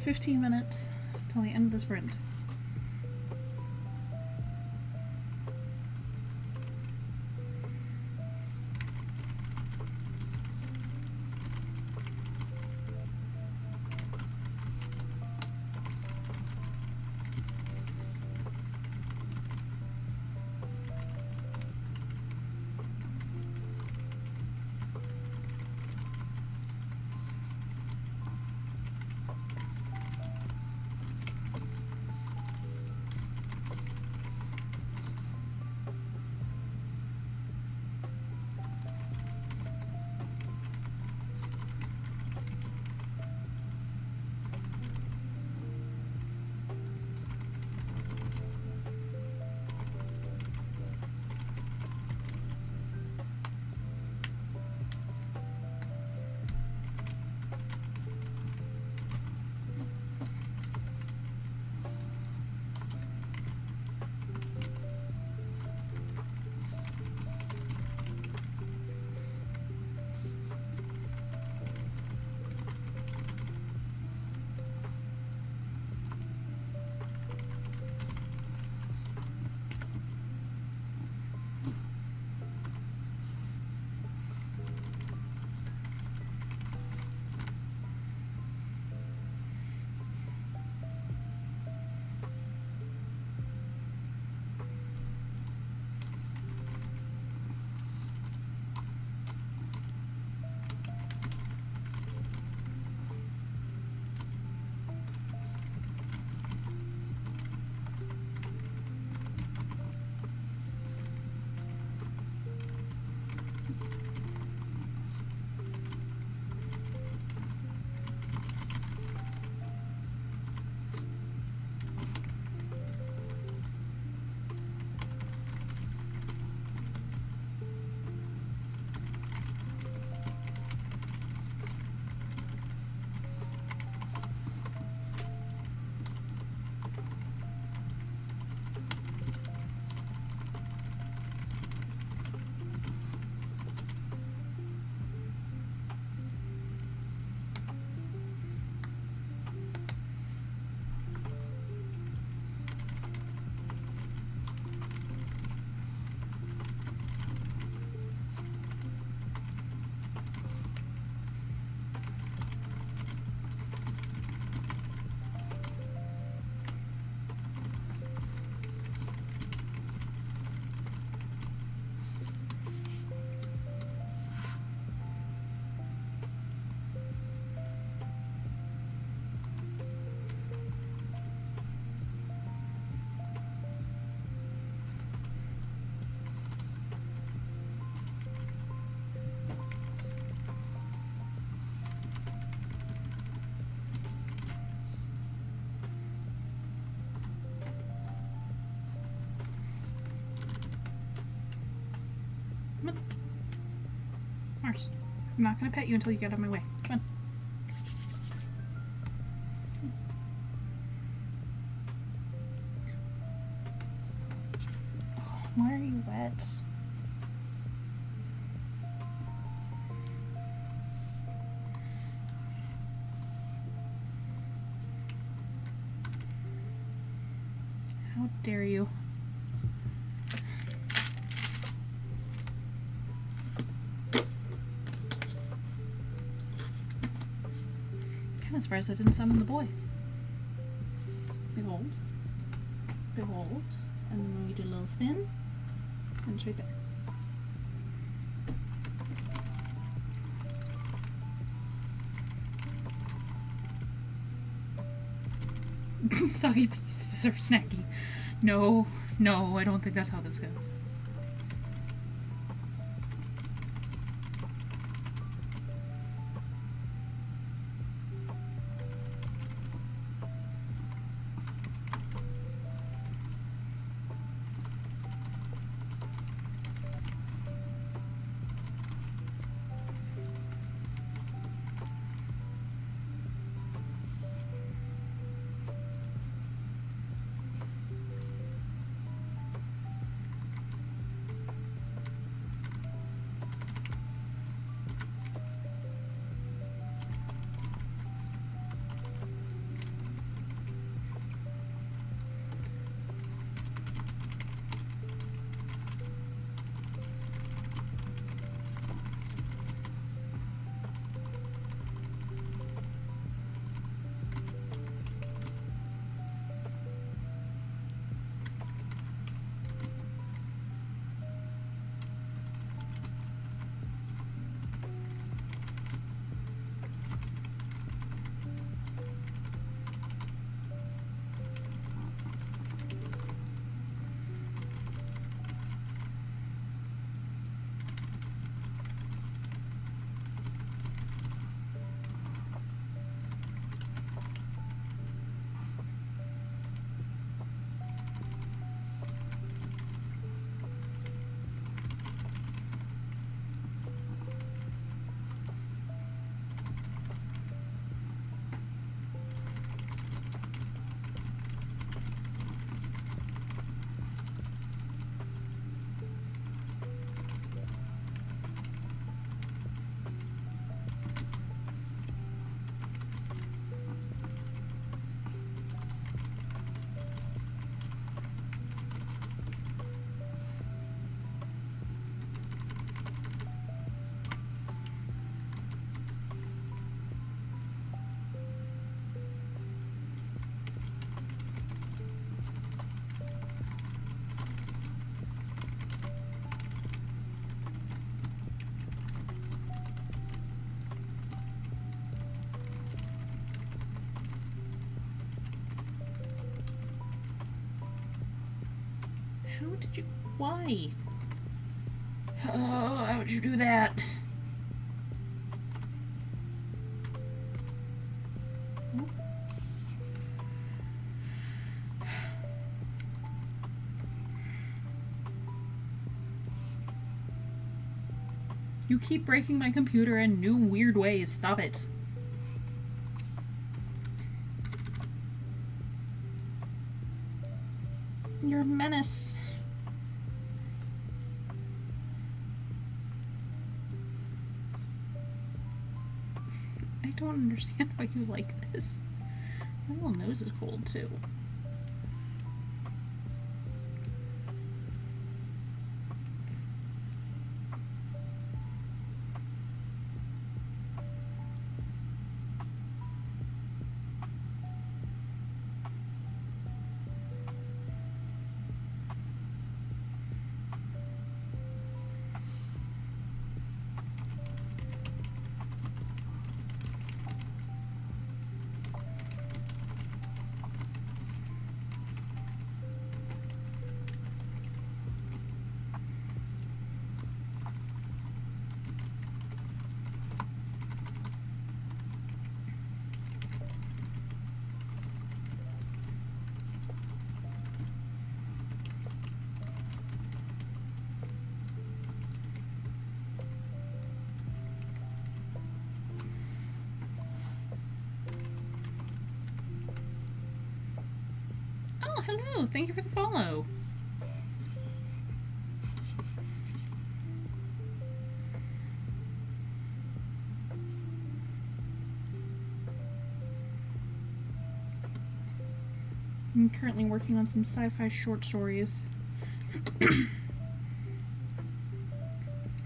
15 minutes till the end of the sprint. Come on. Mars. I'm not gonna pet you until you get out of my way. Come on. Oh, why are you wet? How dare you? Kind of surprised I didn't summon the boy. Behold. Behold. And then we do a little spin. And it's right there. Soggy beast deserves snacky. No, no, I don't think that's how this goes. did you... Why? Oh, how would you do that? You keep breaking my computer in new weird ways. Stop it. You're a menace. I don't understand why you like this. My little nose is cold too. Oh, hello. Thank you for the follow. I'm currently working on some sci-fi short stories.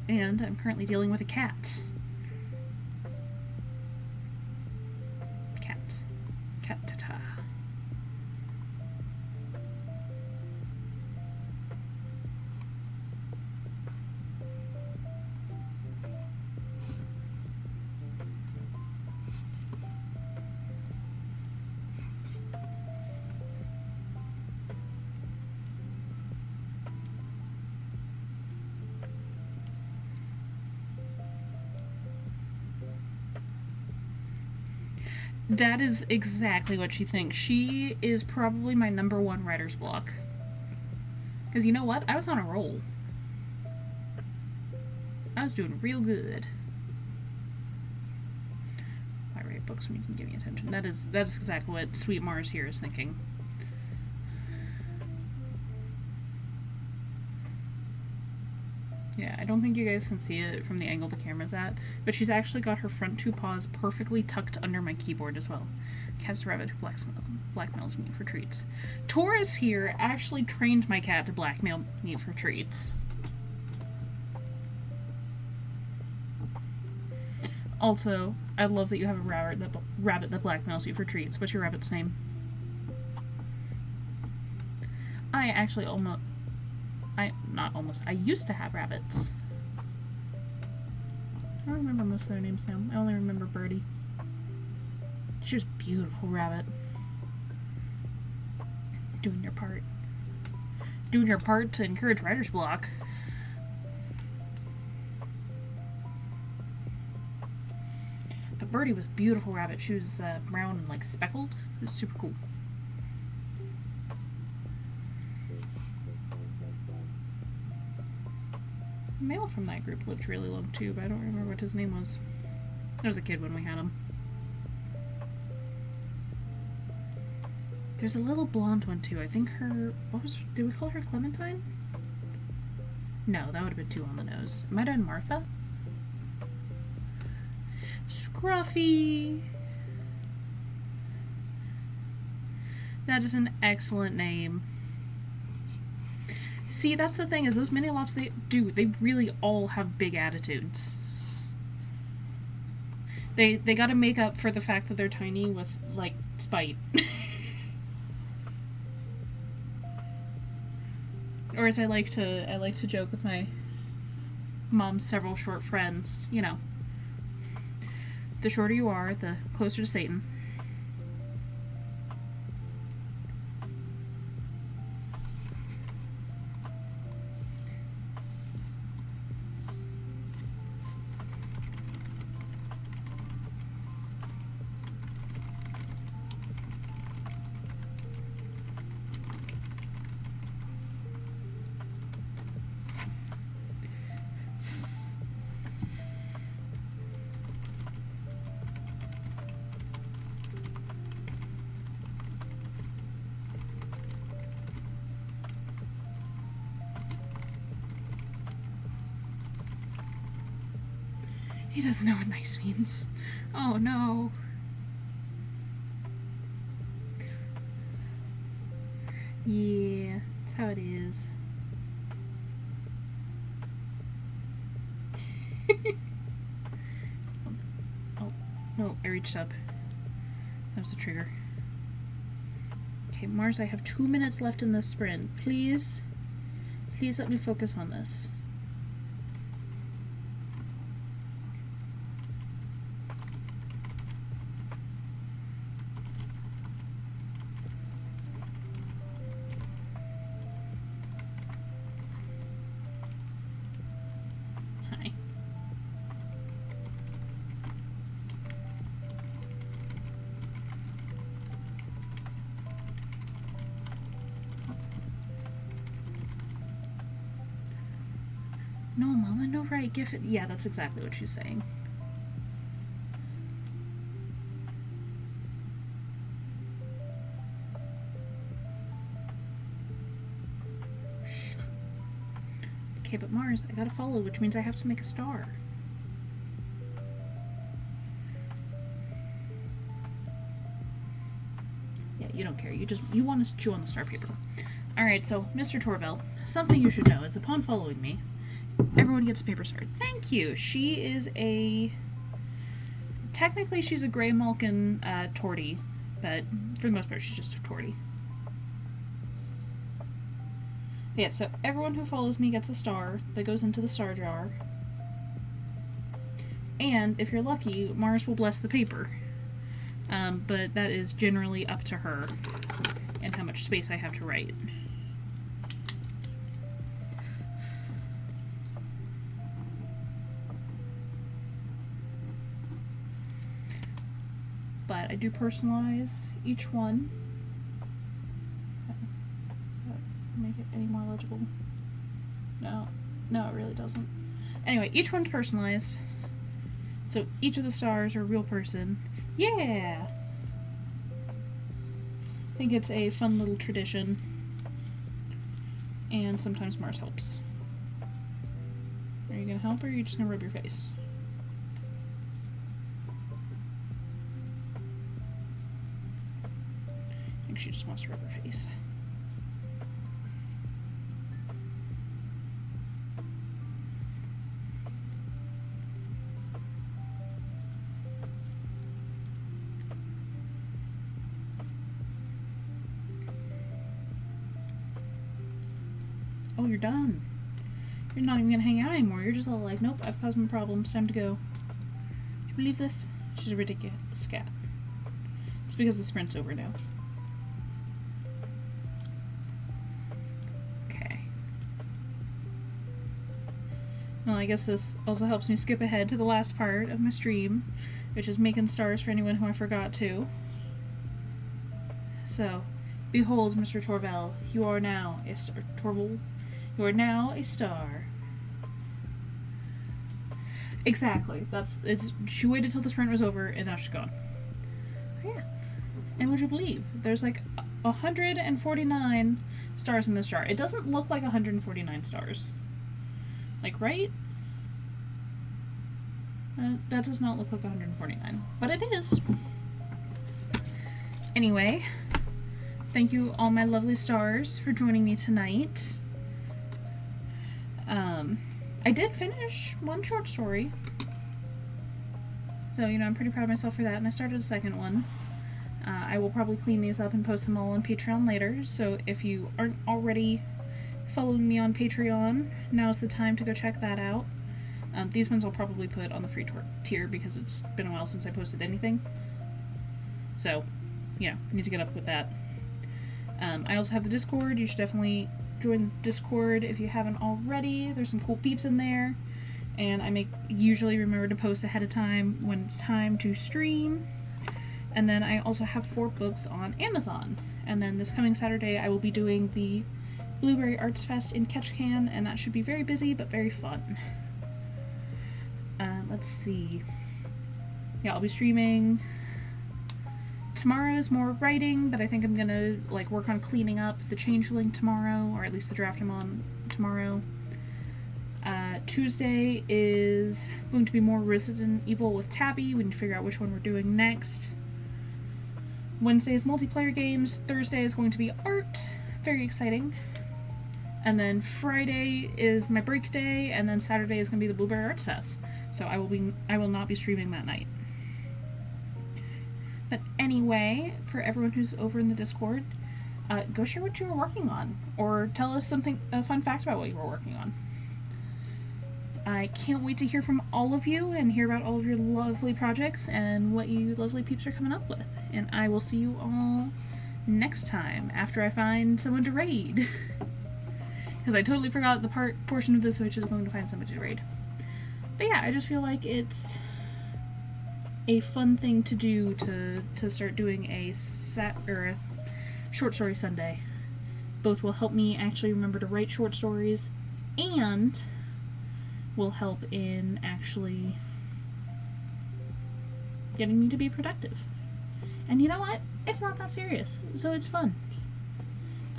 And I'm currently dealing with a cat. Cat-ta-ta. That is exactly what she thinks. She is probably my #1 writer's block. Because you know what? I was on a roll. I was doing real good. I write books when you can give me attention. That is exactly what Sweet Mars here is thinking. Yeah, I don't think you guys can see it from the angle the camera's at, but she's actually got her front 2 paws perfectly tucked under my keyboard as well. Cat's a rabbit who blackmails me for treats. Taurus here actually trained my cat to blackmail me for treats. Also, I love that you have a rabbit that blackmails you for treats. What's your rabbit's name? I actually I used to have rabbits. I don't remember most of their names now. I only remember Birdie. She was a beautiful rabbit. Doing your part. Doing your part to encourage writer's block. But Birdie was a beautiful rabbit. She was brown and like speckled. It was super cool. The male from that group lived really long too, but I don't remember what his name was. I was a kid when we had him. There's a little blonde one too. I think did we call her Clementine? No, that would have been too on the nose. It might have been Martha? Scruffy! That is an excellent name. See, that's the thing, is those mini-lops, they really all have big attitudes. They gotta make up for the fact that they're tiny with, like, spite. Or as I like to joke with my mom's several short friends, you know, the shorter you are, the closer to Satan. He doesn't know what nice means. Oh no. Yeah, that's how it is. Oh, no, I reached up. That was the trigger. Okay, Mars, I have 2 minutes left in this sprint. Please let me focus on this. Hi. No, Mama, no, right, give it. Yeah, that's exactly what she's saying. Okay, but Mars, I gotta follow, which means I have to make a star. Yeah, you don't care. You want to chew on the star paper. Alright, so, Mr. Torvell, something you should know is upon following me, everyone gets a paper star. Thank you! She is a... Technically, she's a Grey Malkin tortie, but for the most part, she's just a tortie. Yeah, so everyone who follows me gets a star that goes into the star jar. And, if you're lucky, Mars will bless the paper. But that is generally up to her and how much space I have to write. But I do personalize each one. Does that make it any more legible? No, it really doesn't. Anyway, each one's personalized. So each of the stars are a real person. Yeah! I think it's a fun little tradition. And sometimes Mars helps. Are you gonna help or are you just gonna rub your face? I think she just wants to rub her face. Oh, you're done. You're not even gonna hang out anymore. You're just all like, nope, I've caused my problems. Time to go. Do you believe this? She's a ridiculous cat. It's because the sprint's over now. Okay. Well, I guess this also helps me skip ahead to the last part of my stream, which is making stars for anyone who I forgot to. So, behold, Mr. Torvell, you are now a star. Torval? You are now a star. Exactly. She waited till the sprint was over, and now she's gone. Oh, yeah. And would you believe? There's like 149 stars in this jar. It doesn't look like 149 stars. Like, right? That does not look like 149. But it is. Anyway, thank you all my lovely stars for joining me tonight. I did finish one short story. So, I'm pretty proud of myself for that, and I started a second one. I will probably clean these up and post them all on Patreon later, so if you aren't already following me on Patreon, now's the time to go check that out. These ones I'll probably put on the free tier because it's been a while since I posted anything. So, I need to get up with that. I also have the Discord. You should definitely join Discord if you haven't already. There's some cool peeps in there, and I usually remember to post ahead of time when it's time to stream. And then I also have 4 books on Amazon. And then this coming Saturday I will be doing the Blueberry Arts Fest in Ketchikan, and that should be very busy but very fun. Let's see. Yeah, I'll be streaming. Tomorrow is more writing, but I think I'm gonna work on cleaning up the Changeling tomorrow, or at least the draft I'm on tomorrow. Tuesday is going to be more Resident Evil with Tabby. We need to figure out which one we're doing next. Wednesday is multiplayer games. Thursday is going to be art. Very exciting. And then Friday is my break day, and then Saturday is going to be the Blueberry Arts Fest. So I will not be streaming that night. But anyway, for everyone who's over in the Discord, go share what you were working on, or tell us a fun fact about what you were working on. I can't wait to hear from all of you and hear about all of your lovely projects and what you lovely peeps are coming up with. And I will see you all next time after I find someone to raid. Because I totally forgot the portion of this which is going to find somebody to raid. But yeah, I just feel like it's a fun thing to do to start doing a short story Sunday. Both will help me actually remember to write short stories and will help in actually getting me to be productive. And you know what? It's not that serious, so it's fun.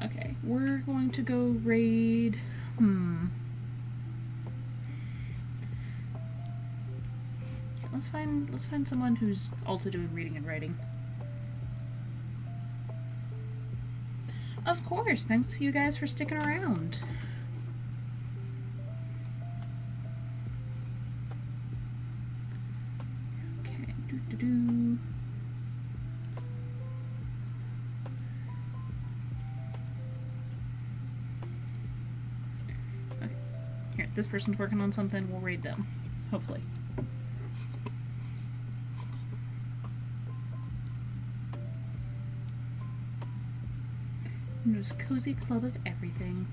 Okay, we're going to go raid... Let's find someone who's also doing reading and writing. Of course, thanks to you guys for sticking around. Okay, doo-doo-doo. Okay, here, this person's working on something, we'll raid them, hopefully. There's a cozy club of everything.